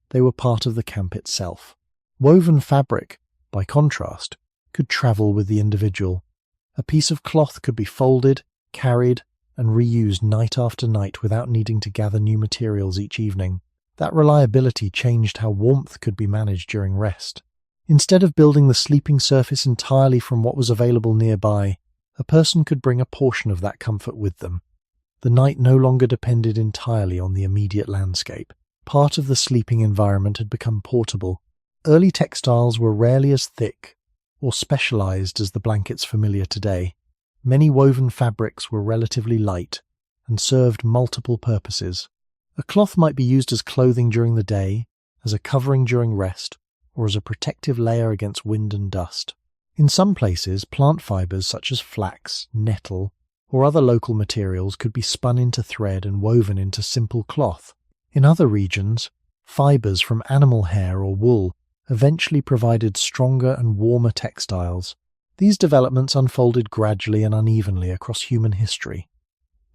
S1: They were part of the camp itself. Woven fabric, by contrast, could travel with the individual. A piece of cloth could be folded, carried, and reused night after night without needing to gather new materials each evening. That reliability changed how warmth could be managed during rest. Instead of building the sleeping surface entirely from what was available nearby, a person could bring a portion of that comfort with them. The night no longer depended entirely on the immediate landscape. Part of the sleeping environment had become portable. Early textiles were rarely as thick or specialized as the blankets familiar today. Many woven fabrics were relatively light and served multiple purposes. A cloth might be used as clothing during the day, as a covering during rest, or as a protective layer against wind and dust. In some places, plant fibers such as flax, nettle, or other local materials could be spun into thread and woven into simple cloth. In other regions, fibers from animal hair or wool eventually provided stronger and warmer textiles. These developments unfolded gradually and unevenly across human history.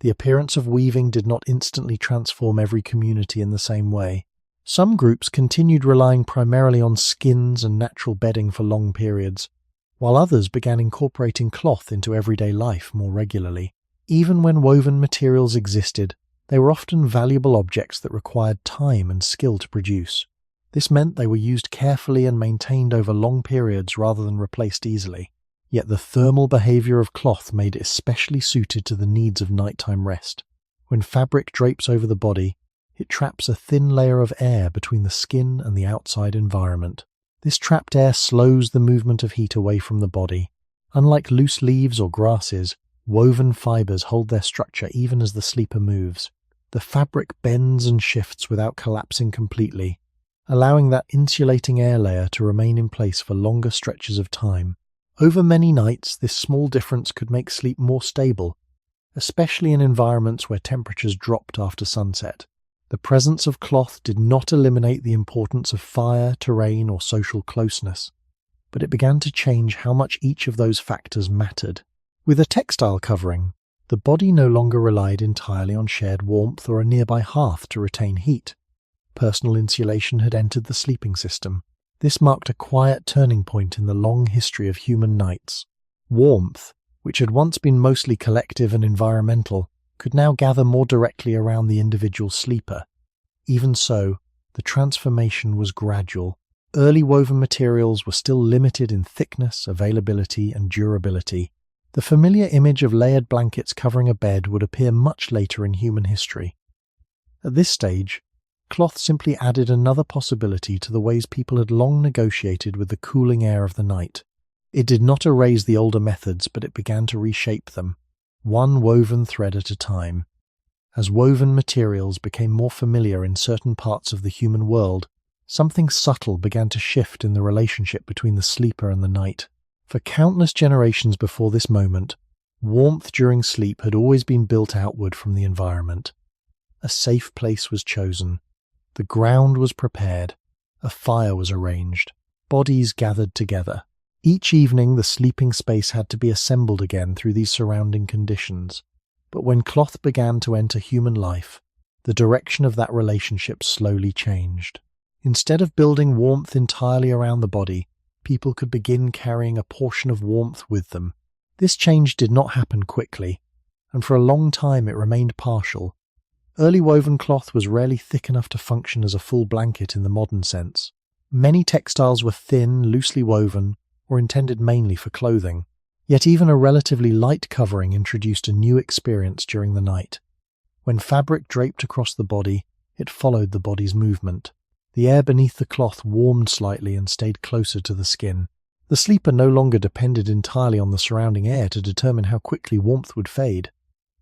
S1: The appearance of weaving did not instantly transform every community in the same way. Some groups continued relying primarily on skins and natural bedding for long periods, while others began incorporating cloth into everyday life more regularly. Even when woven materials existed, they were often valuable objects that required time and skill to produce. This meant they were used carefully and maintained over long periods rather than replaced easily. Yet the thermal behavior of cloth made it especially suited to the needs of nighttime rest. When fabric drapes over the body, it traps a thin layer of air between the skin and the outside environment. This trapped air slows the movement of heat away from the body. Unlike loose leaves or grasses, woven fibers hold their structure even as the sleeper moves. The fabric bends and shifts without collapsing completely, allowing that insulating air layer to remain in place for longer stretches of time. Over many nights, this small difference could make sleep more stable, especially in environments where temperatures dropped after sunset. The presence of cloth did not eliminate the importance of fire, terrain, or social closeness, but it began to change how much each of those factors mattered. With a textile covering, the body no longer relied entirely on shared warmth or a nearby hearth to retain heat. Personal insulation had entered the sleeping system. This marked a quiet turning point in the long history of human nights. Warmth, which had once been mostly collective and environmental, could now gather more directly around the individual sleeper. Even so, the transformation was gradual. Early woven materials were still limited in thickness, availability, and durability. The familiar image of layered blankets covering a bed would appear much later in human history. At this stage, cloth simply added another possibility to the ways people had long negotiated with the cooling air of the night. It did not erase the older methods, but it began to reshape them, one woven thread at a time. As woven materials became more familiar in certain parts of the human world, something subtle began to shift in the relationship between the sleeper and the night. For countless generations before this moment, warmth during sleep had always been built outward from the environment. A safe place was chosen. The ground was prepared, a fire was arranged, bodies gathered together. Each evening the sleeping space had to be assembled again through these surrounding conditions. But when cloth began to enter human life, the direction of that relationship slowly changed. Instead of building warmth entirely around the body, people could begin carrying a portion of warmth with them. This change did not happen quickly, and for a long time it remained partial. Early woven cloth was rarely thick enough to function as a full blanket in the modern sense. Many textiles were thin, loosely woven, or intended mainly for clothing. Yet even a relatively light covering introduced a new experience during the night. When fabric draped across the body, it followed the body's movement. The air beneath the cloth warmed slightly and stayed closer to the skin. The sleeper no longer depended entirely on the surrounding air to determine how quickly warmth would fade.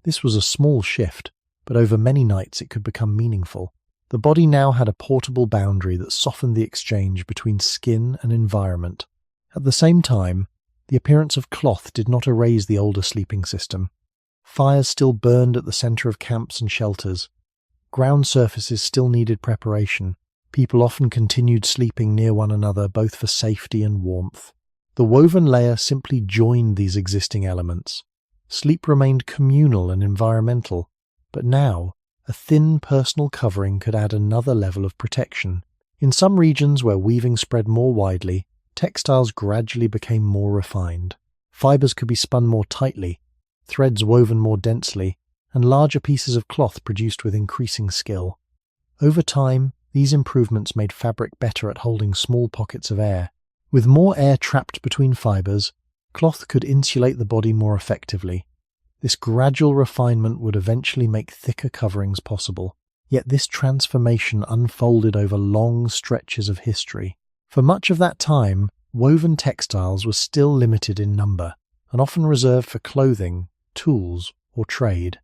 S1: This was a small shift, but over many nights it could become meaningful. The body now had a portable boundary that softened the exchange between skin and environment. At the same time, the appearance of cloth did not erase the older sleeping system. Fires still burned at the center of camps and shelters. Ground surfaces still needed preparation. People often continued sleeping near one another both for safety and warmth. The woven layer simply joined these existing elements. Sleep remained communal and environmental, but now a thin personal covering could add another level of protection. In some regions where weaving spread more widely, textiles gradually became more refined. Fibers could be spun more tightly, threads woven more densely, and larger pieces of cloth produced with increasing skill. Over time, these improvements made fabric better at holding small pockets of air. With more air trapped between fibers, cloth could insulate the body more effectively. This gradual refinement would eventually make thicker coverings possible. Yet this transformation unfolded over long stretches of history. For much of that time, woven textiles were still limited in number, and often reserved for clothing, tools, or trade.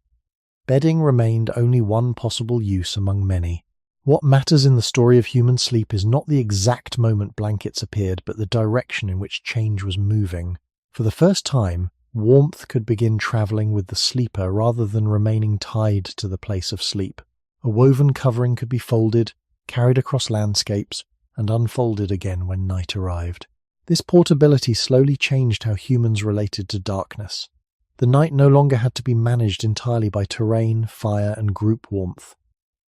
S1: Bedding remained only one possible use among many. What matters in the story of human sleep is not the exact moment blankets appeared, but the direction in which change was moving. For the first time, warmth could begin traveling with the sleeper rather than remaining tied to the place of sleep. A woven covering could be folded, carried across landscapes, and unfolded again when night arrived. This portability slowly changed how humans related to darkness. The night no longer had to be managed entirely by terrain, fire, and group warmth.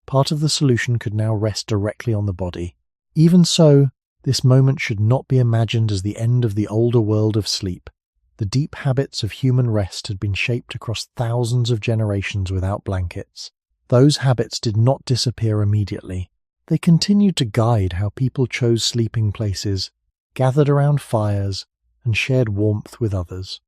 S1: Part of the solution could now rest directly on the body. Even so, this moment should not be imagined as the end of the older world of sleep. The deep habits of human rest had been shaped across thousands of generations without blankets. Those habits did not disappear immediately. They continued to guide how people chose sleeping places, gathered around fires, and shared warmth with others.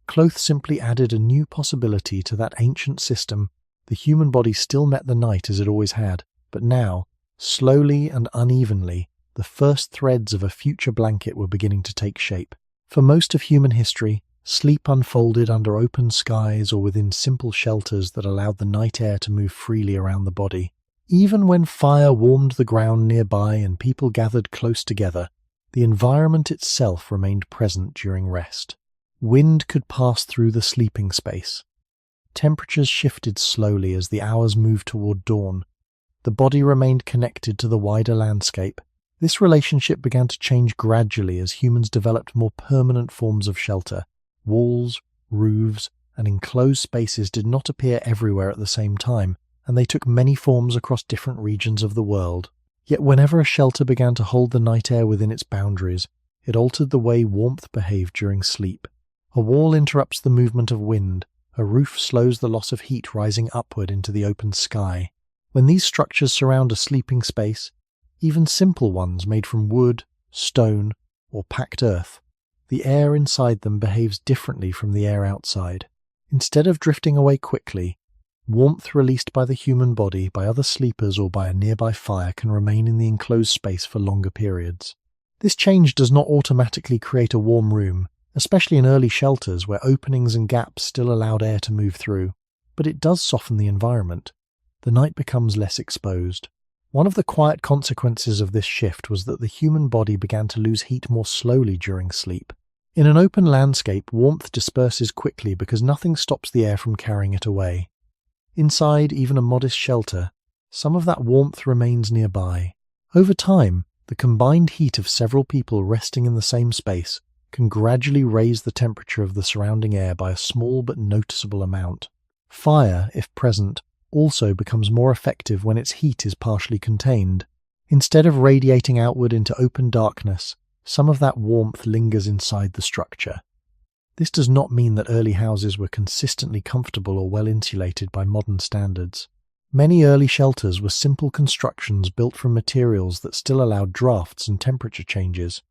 S1: Cloth simply added a new possibility to that ancient system. The human body still met the night as it always had, but now, slowly and unevenly, the first threads of a future blanket were beginning to take shape. For most of human history, sleep unfolded under open skies or within simple shelters that allowed the night air to move freely around the body. Even when fire warmed the ground nearby and people gathered close together, the environment itself remained present during rest. Wind could pass through the sleeping space. Temperatures shifted slowly as the hours moved toward dawn. The body remained connected to the wider landscape. This relationship began to change gradually as humans developed more permanent forms of shelter. Walls, roofs, and enclosed spaces did not appear everywhere at the same time, and they took many forms across different regions of the world. Yet whenever a shelter began to hold the night air within its boundaries, it altered the way warmth behaved during sleep. A wall interrupts the movement of wind. A roof slows the loss of heat rising upward into the open sky. When these structures surround a sleeping space, even simple ones made from wood, stone, or packed earth, the air inside them behaves differently from the air outside. Instead of drifting away quickly, warmth released by the human body, by other sleepers, or by a nearby fire can remain in the enclosed space for longer periods. This change does not automatically create a warm room, especially in early shelters where openings and gaps still allowed air to move through, but it does soften the environment. The night becomes less exposed. One of the quiet consequences of this shift was that the human body began to lose heat more slowly during sleep. In an open landscape, warmth disperses quickly because nothing stops the air from carrying it away. Inside even a modest shelter, some of that warmth remains nearby. Over time, the combined heat of several people resting in the same space can gradually raise the temperature of the surrounding air by a small but noticeable amount. Fire, if present, also becomes more effective when its heat is partially contained. Instead of radiating outward into open darkness, some of that warmth lingers inside the structure. This does not mean that early houses were consistently comfortable or well insulated by modern standards. Many early shelters were simple constructions built from materials that still allowed drafts and temperature changes.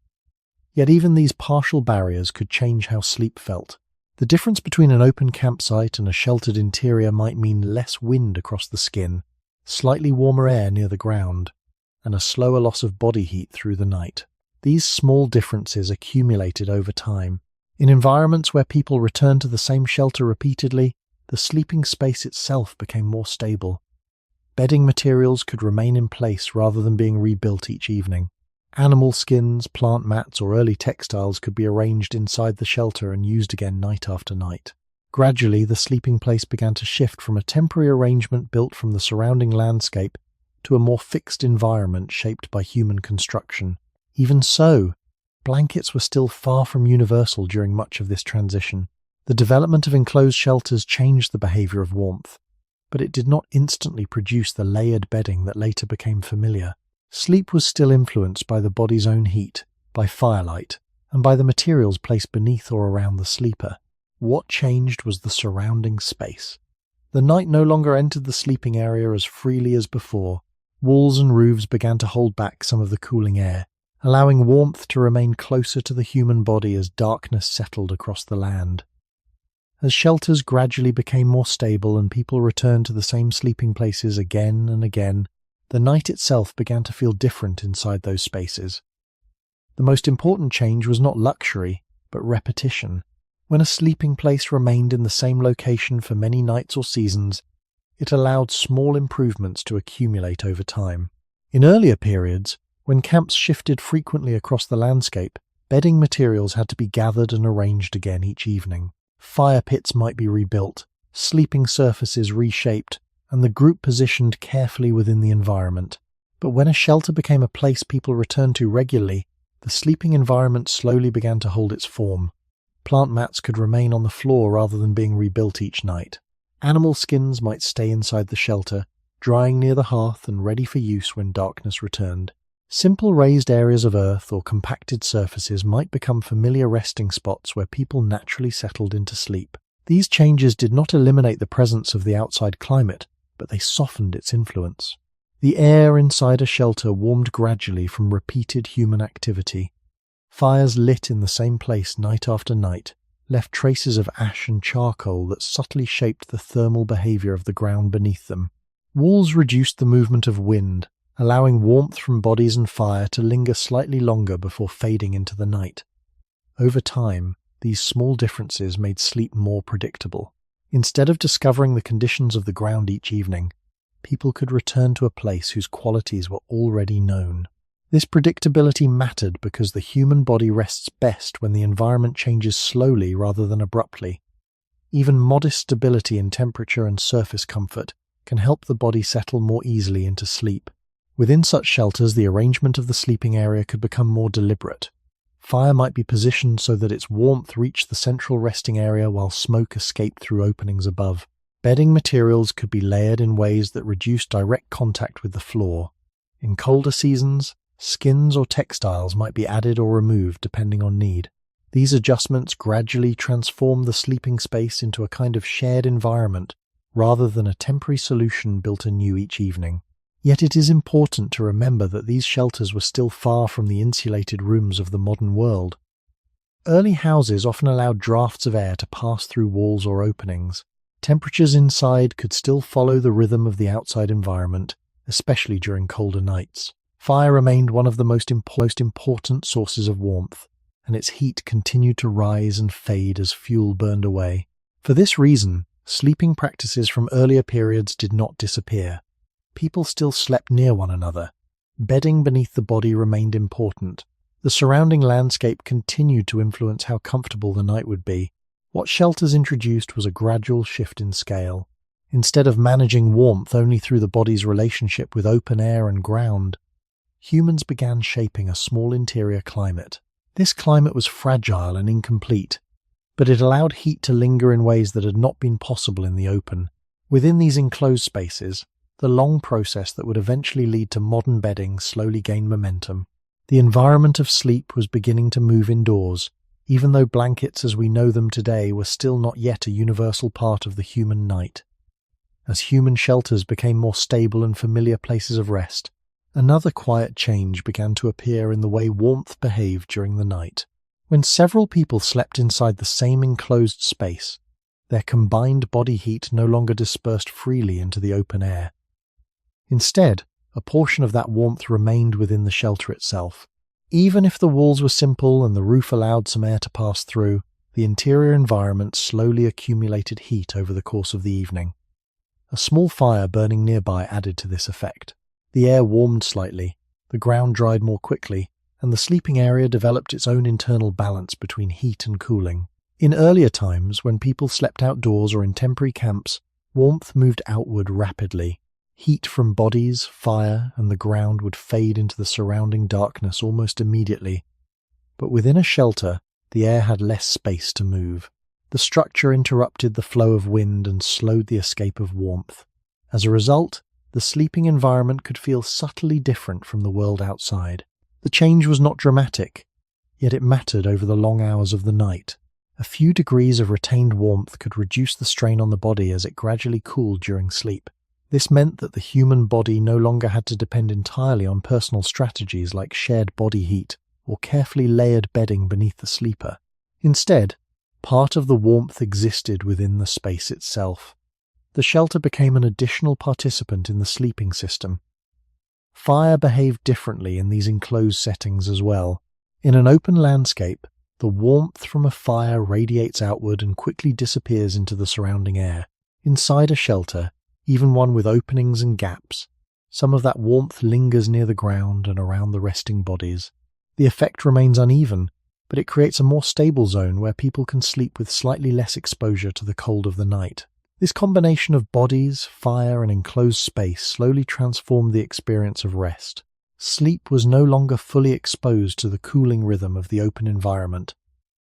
S1: Yet even these partial barriers could change how sleep felt. The difference between an open campsite and a sheltered interior might mean less wind across the skin, slightly warmer air near the ground, and a slower loss of body heat through the night. These small differences accumulated over time. In environments where people returned to the same shelter repeatedly, the sleeping space itself became more stable. Bedding materials could remain in place rather than being rebuilt each evening. Animal skins, plant mats, or early textiles could be arranged inside the shelter and used again night after night. Gradually, the sleeping place began to shift from a temporary arrangement built from the surrounding landscape to a more fixed environment shaped by human construction. Even so, blankets were still far from universal during much of this transition. The development of enclosed shelters changed the behavior of warmth, but it did not instantly produce the layered bedding that later became familiar. Sleep was still influenced by the body's own heat, by firelight, and by the materials placed beneath or around the sleeper. What changed was the surrounding space. The night no longer entered the sleeping area as freely as before. Walls and roofs began to hold back some of the cooling air, allowing warmth to remain closer to the human body as darkness settled across the land. As shelters gradually became more stable and people returned to the same sleeping places again and again, the night itself began to feel different inside those spaces. The most important change was not luxury, but repetition. When a sleeping place remained in the same location for many nights or seasons, it allowed small improvements to accumulate over time. In earlier periods, when camps shifted frequently across the landscape, bedding materials had to be gathered and arranged again each evening. Fire pits might be rebuilt, sleeping surfaces reshaped, and the group positioned carefully within the environment. But when a shelter became a place people returned to regularly, the sleeping environment slowly began to hold its form. Plant mats could remain on the floor rather than being rebuilt each night. Animal skins might stay inside the shelter, drying near the hearth and ready for use when darkness returned. Simple raised areas of earth or compacted surfaces might become familiar resting spots where people naturally settled into sleep. These changes did not eliminate the presence of the outside climate, but they softened its influence. The air inside a shelter warmed gradually from repeated human activity. Fires lit in the same place night after night left traces of ash and charcoal that subtly shaped the thermal behavior of the ground beneath them. Walls reduced the movement of wind, allowing warmth from bodies and fire to linger slightly longer before fading into the night. Over time, these small differences made sleep more predictable. Instead of discovering the conditions of the ground each evening, people could return to a place whose qualities were already known. This predictability mattered because the human body rests best when the environment changes slowly rather than abruptly. Even modest stability in temperature and surface comfort can help the body settle more easily into sleep. Within such shelters, the arrangement of the sleeping area could become more deliberate. Fire might be positioned so that its warmth reached the central resting area while smoke escaped through openings above. Bedding materials could be layered in ways that reduced direct contact with the floor. In colder seasons, skins or textiles might be added or removed depending on need. These adjustments gradually transformed the sleeping space into a kind of shared environment rather than a temporary solution built anew each evening. Yet it is important to remember that these shelters were still far from the insulated rooms of the modern world. Early houses often allowed drafts of air to pass through walls or openings. Temperatures inside could still follow the rhythm of the outside environment, especially during colder nights. Fire remained one of the most important sources of warmth, and its heat continued to rise and fade as fuel burned away. For this reason, sleeping practices from earlier periods did not disappear. People still slept near one another. Bedding beneath the body remained important. The surrounding landscape continued to influence how comfortable the night would be. What shelters introduced was a gradual shift in scale. Instead of managing warmth only through the body's relationship with open air and ground, humans began shaping a small interior climate. This climate was fragile and incomplete, but it allowed heat to linger in ways that had not been possible in the open. Within these enclosed spaces, the long process that would eventually lead to modern bedding slowly gained momentum. The environment of sleep was beginning to move indoors, even though blankets as we know them today were still not yet a universal part of the human night. As human shelters became more stable and familiar places of rest, another quiet change began to appear in the way warmth behaved during the night. When several people slept inside the same enclosed space, their combined body heat no longer dispersed freely into the open air. Instead, a portion of that warmth remained within the shelter itself. Even if the walls were simple and the roof allowed some air to pass through, the interior environment slowly accumulated heat over the course of the evening. A small fire burning nearby added to this effect. The air warmed slightly, the ground dried more quickly, and the sleeping area developed its own internal balance between heat and cooling. In earlier times, when people slept outdoors or in temporary camps, warmth moved outward rapidly. Heat from bodies, fire, and the ground would fade into the surrounding darkness almost immediately. But within a shelter, the air had less space to move. The structure interrupted the flow of wind and slowed the escape of warmth. As a result, the sleeping environment could feel subtly different from the world outside. The change was not dramatic, yet it mattered over the long hours of the night. A few degrees of retained warmth could reduce the strain on the body as it gradually cooled during sleep. This meant that the human body no longer had to depend entirely on personal strategies like shared body heat or carefully layered bedding beneath the sleeper. Instead, part of the warmth existed within the space itself. The shelter became an additional participant in the sleeping system. Fire behaved differently in these enclosed settings as well. In an open landscape, the warmth from a fire radiates outward and quickly disappears into the surrounding air. Inside a shelter, even one with openings and gaps. Some of that warmth lingers near the ground and around the resting bodies. The effect remains uneven, but it creates a more stable zone where people can sleep with slightly less exposure to the cold of the night. This combination of bodies, fire, and enclosed space slowly transformed the experience of rest. Sleep was no longer fully exposed to the cooling rhythm of the open environment.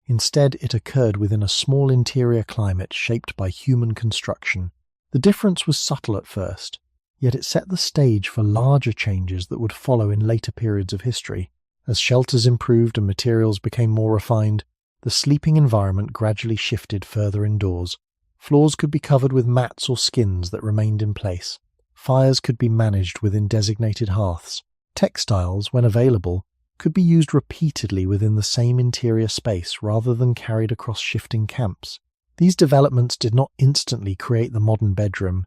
S1: Instead, it occurred within a small interior climate shaped by human construction. The difference was subtle at first, yet it set the stage for larger changes that would follow in later periods of history. As shelters improved and materials became more refined, the sleeping environment gradually shifted further indoors. Floors could be covered with mats or skins that remained in place. Fires could be managed within designated hearths. Textiles, when available, could be used repeatedly within the same interior space rather than carried across shifting camps. These developments did not instantly create the modern bedroom,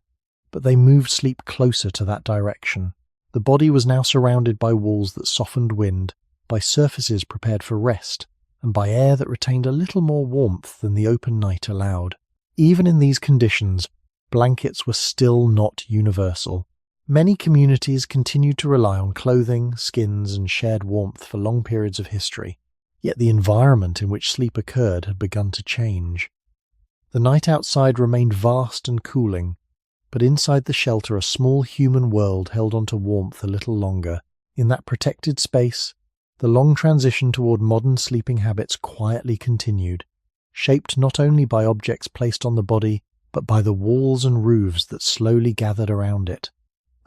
S1: but they moved sleep closer to that direction. The body was now surrounded by walls that softened wind, by surfaces prepared for rest, and by air that retained a little more warmth than the open night allowed. Even in these conditions, blankets were still not universal. Many communities continued to rely on clothing, skins, and shared warmth for long periods of history, yet the environment in which sleep occurred had begun to change. The night outside remained vast and cooling, but inside the shelter a small human world held on to warmth a little longer. In that protected space, the long transition toward modern sleeping habits quietly continued, shaped not only by objects placed on the body, but by the walls and roofs that slowly gathered around it.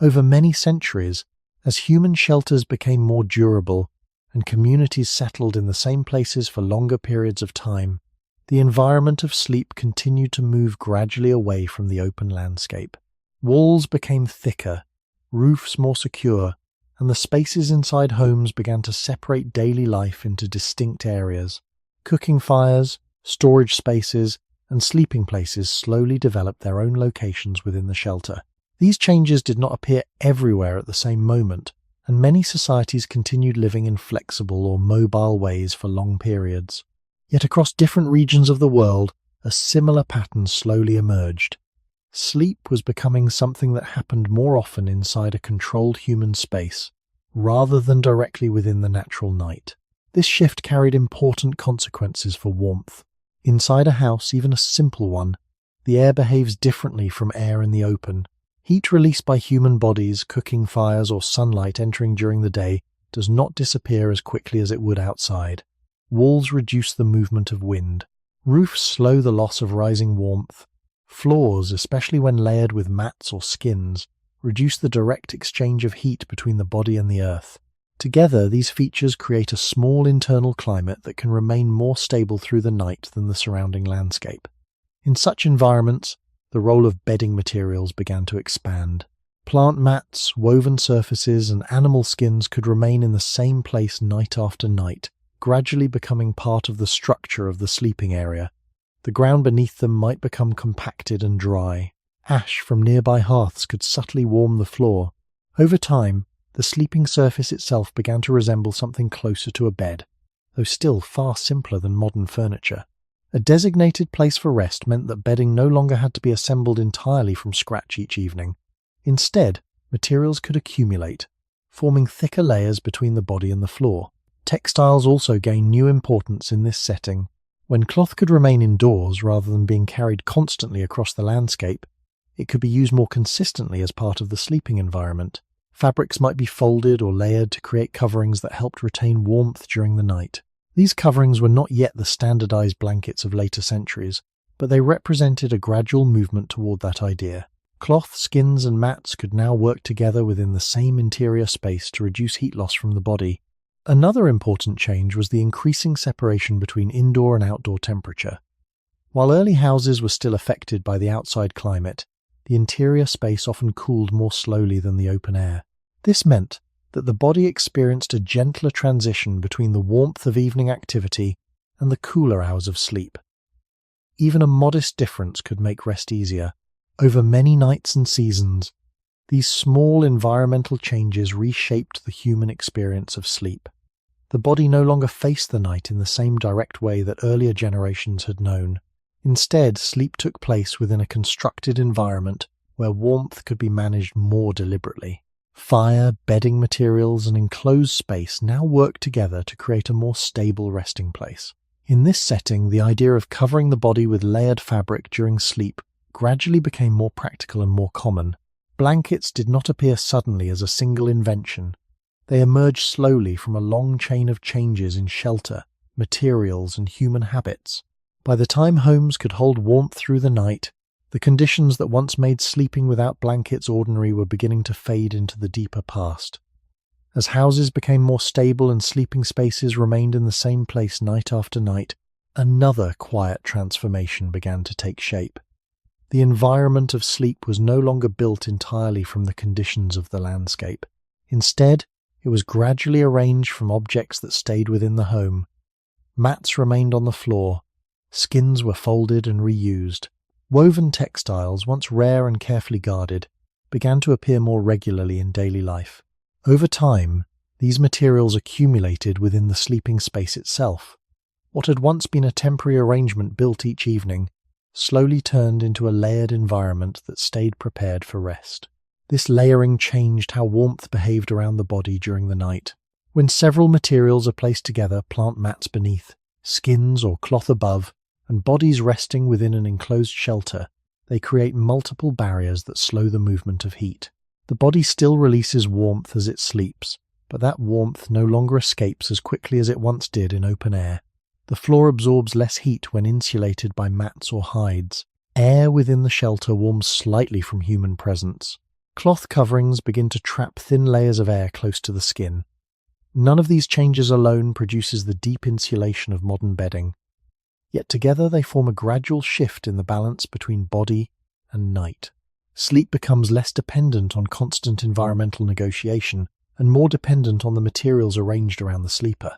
S1: Over many centuries, as human shelters became more durable and communities settled in the same places for longer periods of time, the environment of sleep continued to move gradually away from the open landscape. Walls became thicker, roofs more secure, and the spaces inside homes began to separate daily life into distinct areas. Cooking fires, storage spaces, and sleeping places slowly developed their own locations within the shelter. These changes did not appear everywhere at the same moment, and many societies continued living in flexible or mobile ways for long periods. Yet across different regions of the world, a similar pattern slowly emerged. Sleep was becoming something that happened more often inside a controlled human space, rather than directly within the natural night. This shift carried important consequences for warmth. Inside a house, even a simple one, the air behaves differently from air in the open. Heat released by human bodies, cooking fires, or sunlight entering during the day does not disappear as quickly as it would outside. Walls reduce the movement of wind. Roofs slow the loss of rising warmth. Floors, especially when layered with mats or skins, reduce the direct exchange of heat between the body and the earth. Together, these features create a small internal climate that can remain more stable through the night than the surrounding landscape. In such environments, the role of bedding materials began to expand. Plant mats, woven surfaces, and animal skins could remain in the same place night after night, gradually becoming part of the structure of the sleeping area. The ground beneath them might become compacted and dry. Ash from nearby hearths could subtly warm the floor. Over time, the sleeping surface itself began to resemble something closer to a bed, though still far simpler than modern furniture. A designated place for rest meant that bedding no longer had to be assembled entirely from scratch each evening. Instead, materials could accumulate, forming thicker layers between the body and the floor. Textiles also gained new importance in this setting. When cloth could remain indoors rather than being carried constantly across the landscape, it could be used more consistently as part of the sleeping environment. Fabrics might be folded or layered to create coverings that helped retain warmth during the night. These coverings were not yet the standardized blankets of later centuries, but they represented a gradual movement toward that idea. Cloth, skins, and mats could now work together within the same interior space to reduce heat loss from the body. Another important change was the increasing separation between indoor and outdoor temperature. While early houses were still affected by the outside climate, the interior space often cooled more slowly than the open air. This meant that the body experienced a gentler transition between the warmth of evening activity and the cooler hours of sleep. Even a modest difference could make rest easier. Over many nights and seasons, these small environmental changes reshaped the human experience of sleep. The body no longer faced the night in the same direct way that earlier generations had known. Instead, sleep took place within a constructed environment where warmth could be managed more deliberately. Fire, bedding materials, and enclosed space now work together to create a more stable resting place. In this setting, the idea of covering the body with layered fabric during sleep gradually became more practical and more common. Blankets did not appear suddenly as a single invention. They emerged slowly from a long chain of changes in shelter, materials, and human habits. By the time homes could hold warmth through the night, the conditions that once made sleeping without blankets ordinary were beginning to fade into the deeper past. As houses became more stable and sleeping spaces remained in the same place night after night, another quiet transformation began to take shape. The environment of sleep was no longer built entirely from the conditions of the landscape. Instead, it was gradually arranged from objects that stayed within the home. Mats remained on the floor, skins were folded and reused. Woven textiles, once rare and carefully guarded, began to appear more regularly in daily life. Over time, these materials accumulated within the sleeping space itself. What had once been a temporary arrangement built each evening slowly turned into a layered environment that stayed prepared for rest. This layering changed how warmth behaved around the body during the night. When several materials are placed together, plant mats beneath, skins or cloth above, and bodies resting within an enclosed shelter, they create multiple barriers that slow the movement of heat. The body still releases warmth as it sleeps, but that warmth no longer escapes as quickly as it once did in open air. The floor absorbs less heat when insulated by mats or hides. Air within the shelter warms slightly from human presence. Cloth coverings begin to trap thin layers of air close to the skin. None of these changes alone produces the deep insulation of modern bedding. Yet together they form a gradual shift in the balance between body and night. Sleep becomes less dependent on constant environmental negotiation and more dependent on the materials arranged around the sleeper.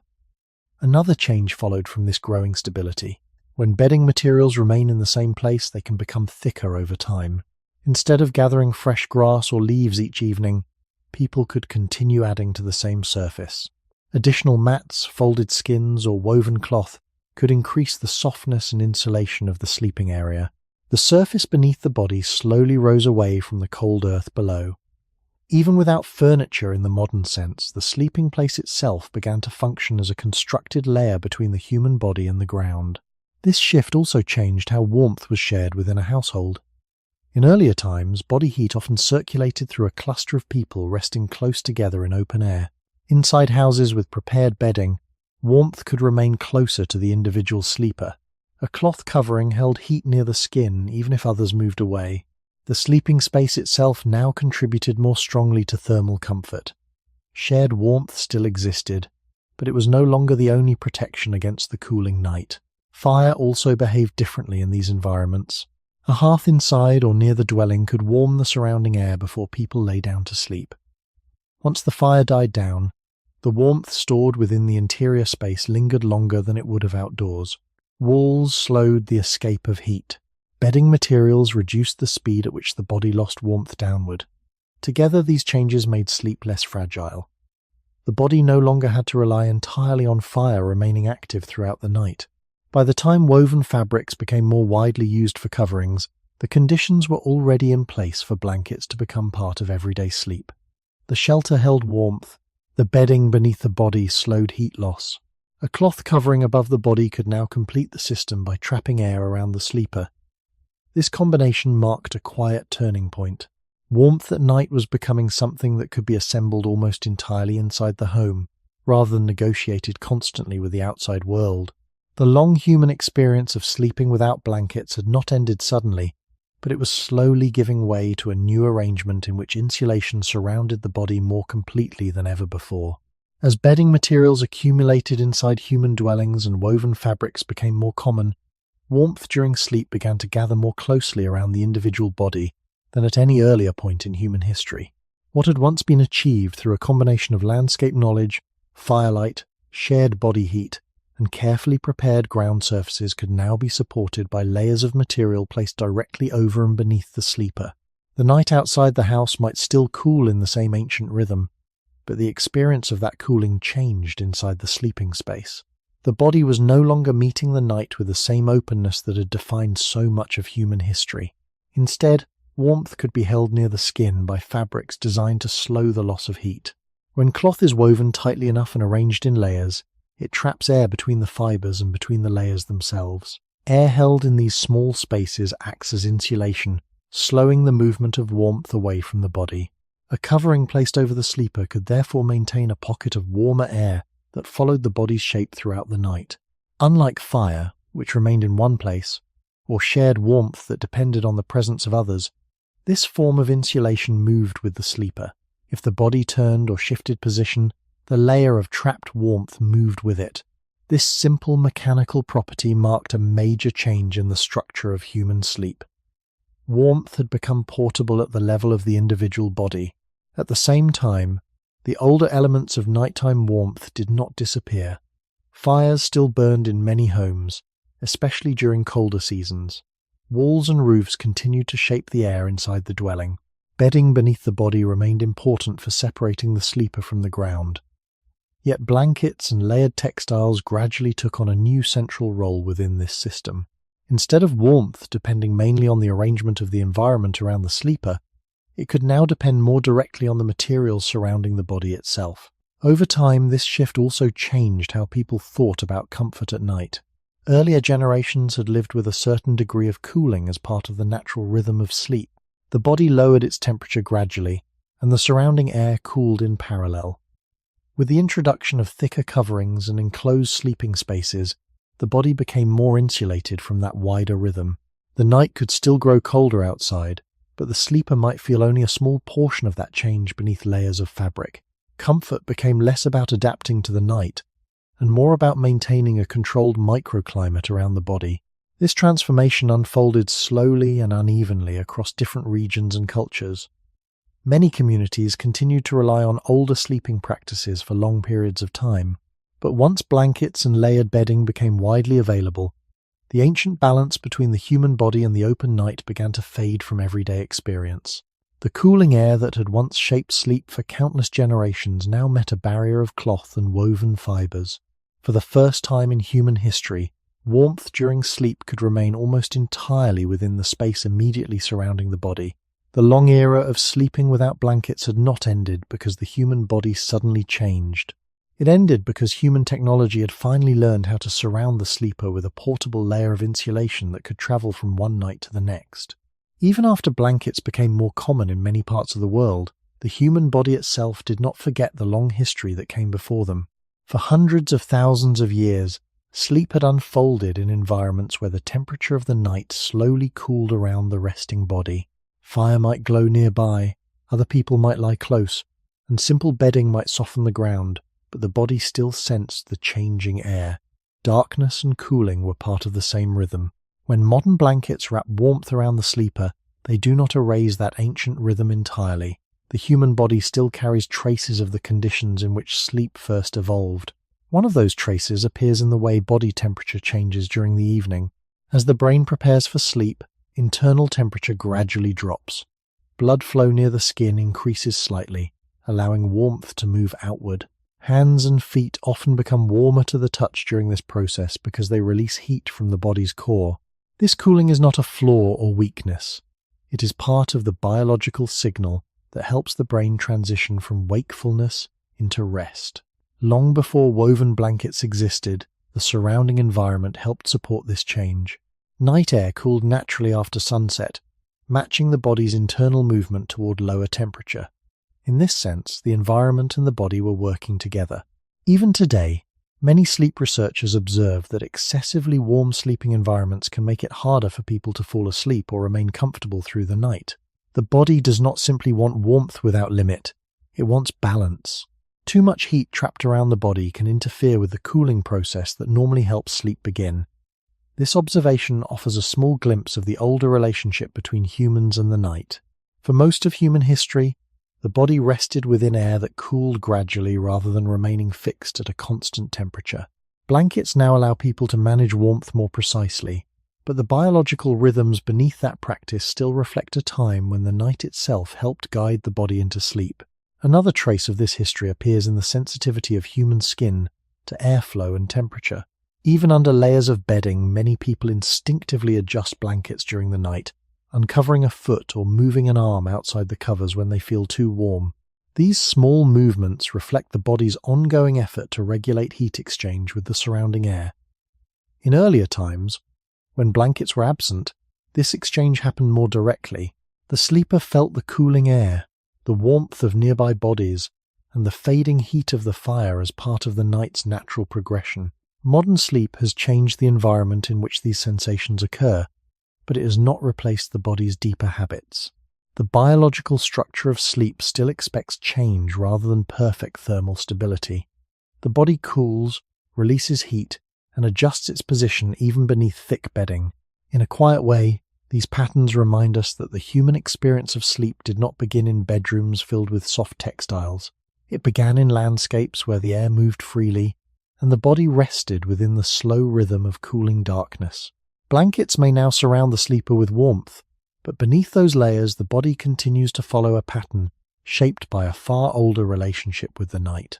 S1: Another change followed from this growing stability. When bedding materials remain in the same place, they can become thicker over time. Instead of gathering fresh grass or leaves each evening, people could continue adding to the same surface. Additional mats, folded skins, or woven cloth could increase the softness and insulation of the sleeping area. The surface beneath the body slowly rose away from the cold earth below. Even without furniture in the modern sense, the sleeping place itself began to function as a constructed layer between the human body and the ground. This shift also changed how warmth was shared within a household. In earlier times, body heat often circulated through a cluster of people resting close together in open air. Inside houses with prepared bedding, warmth could remain closer to the individual sleeper. A cloth covering held heat near the skin even if others moved away. The sleeping space itself now contributed more strongly to thermal comfort. Shared warmth still existed, but it was no longer the only protection against the cooling night. Fire also behaved differently in these environments. A hearth inside or near the dwelling could warm the surrounding air before people lay down to sleep. Once the fire died down, the warmth stored within the interior space lingered longer than it would have outdoors. Walls slowed the escape of heat. Bedding materials reduced the speed at which the body lost warmth downward. Together, these changes made sleep less fragile. The body no longer had to rely entirely on fire remaining active throughout the night. By the time woven fabrics became more widely used for coverings, the conditions were already in place for blankets to become part of everyday sleep. The shelter held warmth. The bedding beneath the body slowed heat loss. A cloth covering above the body could now complete the system by trapping air around the sleeper. This combination marked a quiet turning point. Warmth at night was becoming something that could be assembled almost entirely inside the home, rather than negotiated constantly with the outside world. The long human experience of sleeping without blankets had not ended suddenly, but it was slowly giving way to a new arrangement in which insulation surrounded the body more completely than ever before. As bedding materials accumulated inside human dwellings and woven fabrics became more common, warmth during sleep began to gather more closely around the individual body than at any earlier point in human history. What had once been achieved through a combination of landscape knowledge, firelight, shared body heat, and carefully prepared ground surfaces could now be supported by layers of material placed directly over and beneath the sleeper. The night outside the house might still cool in the same ancient rhythm, but the experience of that cooling changed inside the sleeping space. The body was no longer meeting the night with the same openness that had defined so much of human history. Instead, Warmth could be held near the skin by fabrics designed to slow the loss of heat. When cloth is woven tightly enough and arranged in layers, it traps air between the fibers and between the layers themselves. Air held in these small spaces acts as insulation, slowing the movement of warmth away from the body. A covering placed over the sleeper could therefore maintain a pocket of warmer air that followed the body's shape throughout the night. Unlike fire, which remained in one place, or shared warmth that depended on the presence of others, this form of insulation moved with the sleeper. If the body turned or shifted position, the layer of trapped warmth moved with it. This simple mechanical property marked a major change in the structure of human sleep. Warmth had become portable at the level of the individual body. At the same time, the older elements of nighttime warmth did not disappear. Fires still burned in many homes, especially during colder seasons. Walls and roofs continued to shape the air inside the dwelling. Bedding beneath the body remained important for separating the sleeper from the ground. Yet blankets and layered textiles gradually took on a new central role within this system. Instead of warmth depending mainly on the arrangement of the environment around the sleeper, it could now depend more directly on the materials surrounding the body itself. Over time, this shift also changed how people thought about comfort at night. Earlier generations had lived with a certain degree of cooling as part of the natural rhythm of sleep. The body lowered its temperature gradually, and the surrounding air cooled in parallel. With the introduction of thicker coverings and enclosed sleeping spaces, the body became more insulated from that wider rhythm. The night could still grow colder outside, but the sleeper might feel only a small portion of that change beneath layers of fabric. Comfort became less about adapting to the night, and more about maintaining a controlled microclimate around the body. This transformation unfolded slowly and unevenly across different regions and cultures. Many communities continued to rely on older sleeping practices for long periods of time, but once blankets and layered bedding became widely available, the ancient balance between the human body and the open night began to fade from everyday experience. The cooling air that had once shaped sleep for countless generations now met a barrier of cloth and woven fibers. For the first time in human history, warmth during sleep could remain almost entirely within the space immediately surrounding the body. The long era of sleeping without blankets had not ended because the human body suddenly changed. It ended because human technology had finally learned how to surround the sleeper with a portable layer of insulation that could travel from one night to the next. Even after blankets became more common in many parts of the world, the human body itself did not forget the long history that came before them. For hundreds of thousands of years, sleep had unfolded in environments where the temperature of the night slowly cooled around the resting body. Fire might glow nearby, other people might lie close, and simple bedding might soften the ground, but the body still sensed the changing air. Darkness and cooling were part of the same rhythm. When modern blankets wrap warmth around the sleeper, they do not erase that ancient rhythm entirely. The human body still carries traces of the conditions in which sleep first evolved. One of those traces appears in the way body temperature changes during the evening. As the brain prepares for sleep, internal temperature gradually drops. Blood flow near the skin increases slightly, allowing warmth to move outward. Hands and feet often become warmer to the touch during this process because they release heat from the body's core. This cooling is not a flaw or weakness. It is part of the biological signal that helps the brain transition from wakefulness into rest. Long before woven blankets existed, the surrounding environment helped support this change. Night air cooled naturally after sunset, matching the body's internal movement toward lower temperature. In this sense, the environment and the body were working together. Even today, many sleep researchers observe that excessively warm sleeping environments can make it harder for people to fall asleep or remain comfortable through the night. The body does not simply want warmth without limit, it wants balance. Too much heat trapped around the body can interfere with the cooling process that normally helps sleep begin. This observation offers a small glimpse of the older relationship between humans and the night. For most of human history, the body rested within air that cooled gradually rather than remaining fixed at a constant temperature. Blankets now allow people to manage warmth more precisely, but the biological rhythms beneath that practice still reflect a time when the night itself helped guide the body into sleep. Another trace of this history appears in the sensitivity of human skin to airflow and temperature. Even under layers of bedding, many people instinctively adjust blankets during the night, uncovering a foot or moving an arm outside the covers when they feel too warm. These small movements reflect the body's ongoing effort to regulate heat exchange with the surrounding air. In earlier times, when blankets were absent, this exchange happened more directly. The sleeper felt the cooling air, the warmth of nearby bodies, and the fading heat of the fire as part of the night's natural progression. Modern sleep has changed the environment in which these sensations occur, but it has not replaced the body's deeper habits. The biological structure of sleep still expects change rather than perfect thermal stability. The body cools, releases heat, and adjusts its position even beneath thick bedding. In a quiet way, these patterns remind us that the human experience of sleep did not begin in bedrooms filled with soft textiles. It began in landscapes where the air moved freely, and the body rested within the slow rhythm of cooling darkness. Blankets may now surround the sleeper with warmth, but beneath those layers the body continues to follow a pattern shaped by a far older relationship with the night.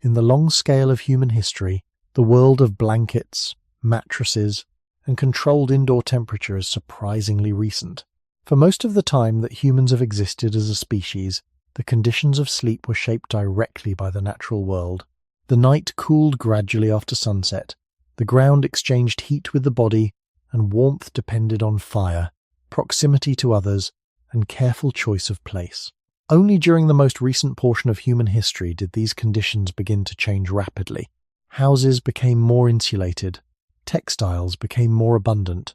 S1: In the long scale of human history, the world of blankets, mattresses, and controlled indoor temperature is surprisingly recent. For most of the time that humans have existed as a species, the conditions of sleep were shaped directly by the natural world. The night cooled gradually after sunset, the ground exchanged heat with the body, and warmth depended on fire, proximity to others, and careful choice of place. Only during the most recent portion of human history did these conditions begin to change rapidly. Houses became more insulated, textiles became more abundant,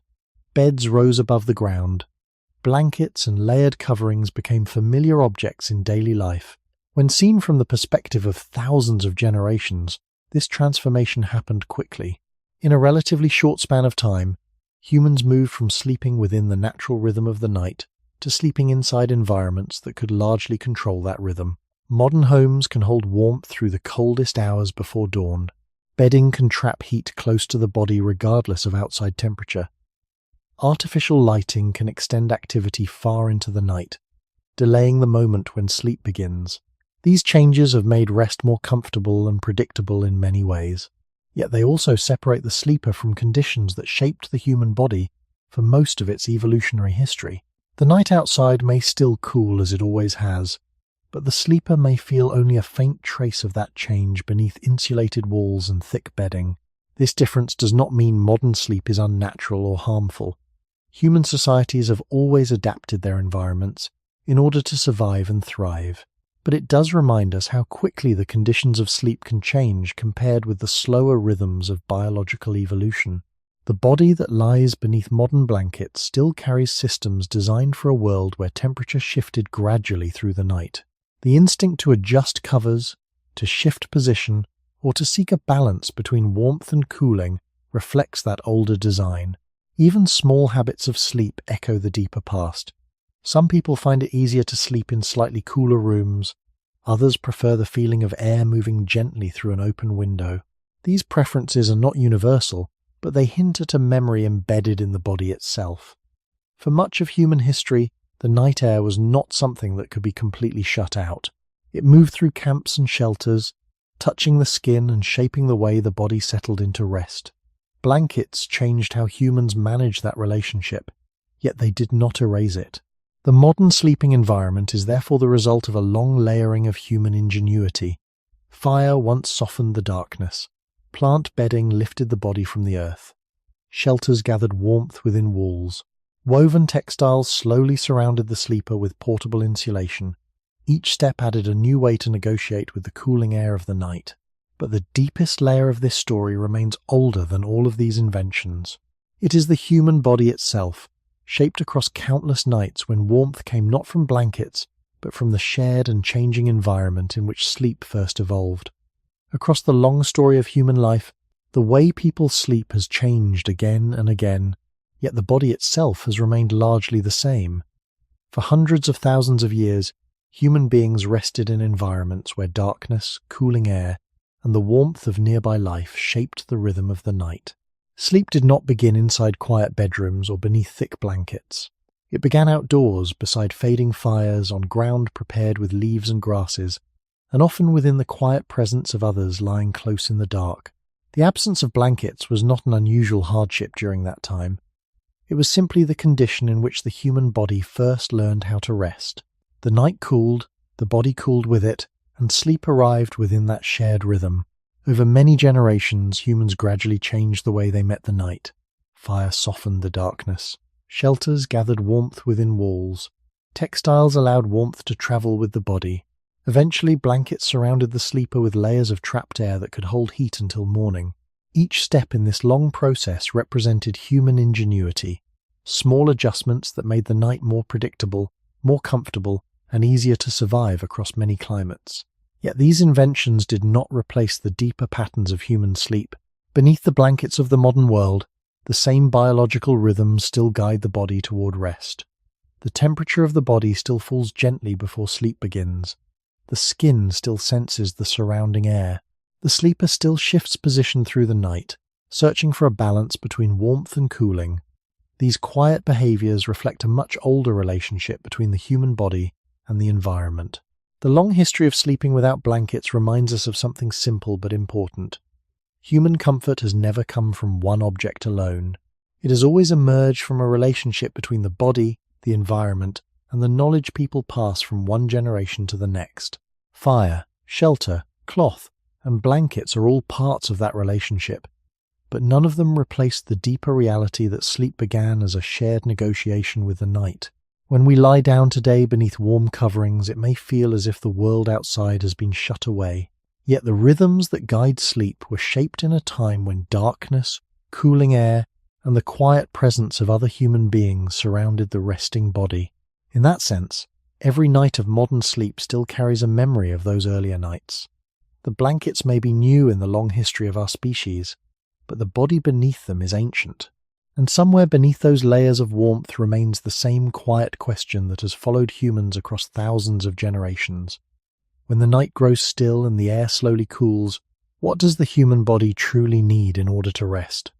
S1: beds rose above the ground, blankets and layered coverings became familiar objects in daily life. When seen from the perspective of thousands of generations, this transformation happened quickly. In a relatively short span of time, humans moved from sleeping within the natural rhythm of the night to sleeping inside environments that could largely control that rhythm. Modern homes can hold warmth through the coldest hours before dawn. Bedding can trap heat close to the body regardless of outside temperature. Artificial lighting can extend activity far into the night, delaying the moment when sleep begins. These changes have made rest more comfortable and predictable in many ways, yet they also separate the sleeper from conditions that shaped the human body for most of its evolutionary history. The night outside may still cool as it always has, but the sleeper may feel only a faint trace of that change beneath insulated walls and thick bedding. This difference does not mean modern sleep is unnatural or harmful. Human societies have always adapted their environments in order to survive and thrive, but it does remind us how quickly the conditions of sleep can change compared with the slower rhythms of biological evolution. The body that lies beneath modern blankets still carries systems designed for a world where temperature shifted gradually through the night. The instinct to adjust covers, to shift position, or to seek a balance between warmth and cooling reflects that older design. Even small habits of sleep echo the deeper past. Some people find it easier to sleep in slightly cooler rooms. Others prefer the feeling of air moving gently through an open window. These preferences are not universal, but they hint at a memory embedded in the body itself. For much of human history, the night air was not something that could be completely shut out. It moved through camps and shelters, touching the skin and shaping the way the body settled into rest. Blankets changed how humans managed that relationship, yet they did not erase it. The modern sleeping environment is therefore the result of a long layering of human ingenuity. Fire once softened the darkness. Plant bedding lifted the body from the earth. Shelters gathered warmth within walls. Woven textiles slowly surrounded the sleeper with portable insulation. Each step added a new way to negotiate with the cooling air of the night. But the deepest layer of this story remains older than all of these inventions. It is the human body itself, shaped across countless nights when warmth came not from blankets, but from the shared and changing environment in which sleep first evolved. Across the long story of human life, the way people sleep has changed again and again, yet the body itself has remained largely the same. For hundreds of thousands of years, human beings rested in environments where darkness, cooling air, and the warmth of nearby life shaped the rhythm of the night. Sleep did not begin inside quiet bedrooms or beneath thick blankets. It began outdoors, beside fading fires, on ground prepared with leaves and grasses, and often within the quiet presence of others lying close in the dark. The absence of blankets was not an unusual hardship during that time. It was simply the condition in which the human body first learned how to rest. The night cooled, the body cooled with it, and sleep arrived within that shared rhythm. Over many generations, humans gradually changed the way they met the night. Fire softened the darkness. Shelters gathered warmth within walls. Textiles allowed warmth to travel with the body. Eventually, blankets surrounded the sleeper with layers of trapped air that could hold heat until morning. Each step in this long process represented human ingenuity, small adjustments that made the night more predictable, more comfortable, and easier to survive across many climates. Yet these inventions did not replace the deeper patterns of human sleep. Beneath the blankets of the modern world, the same biological rhythms still guide the body toward rest. The temperature of the body still falls gently before sleep begins. The skin still senses the surrounding air. The sleeper still shifts position through the night, searching for a balance between warmth and cooling. These quiet behaviors reflect a much older relationship between the human body and the environment. The long history of sleeping without blankets reminds us of something simple but important. Human comfort has never come from one object alone. It has always emerged from a relationship between the body, the environment, and the knowledge people pass from one generation to the next. Fire, shelter, cloth, and blankets are all parts of that relationship, but none of them replace the deeper reality that sleep began as a shared negotiation with the night. When we lie down today beneath warm coverings, it may feel as if the world outside has been shut away. Yet the rhythms that guide sleep were shaped in a time when darkness, cooling air, and the quiet presence of other human beings surrounded the resting body. In that sense, every night of modern sleep still carries a memory of those earlier nights. The blankets may be new in the long history of our species, but the body beneath them is ancient. And somewhere beneath those layers of warmth remains the same quiet question that has followed humans across thousands of generations. When the night grows still and the air slowly cools, what does the human body truly need in order to rest?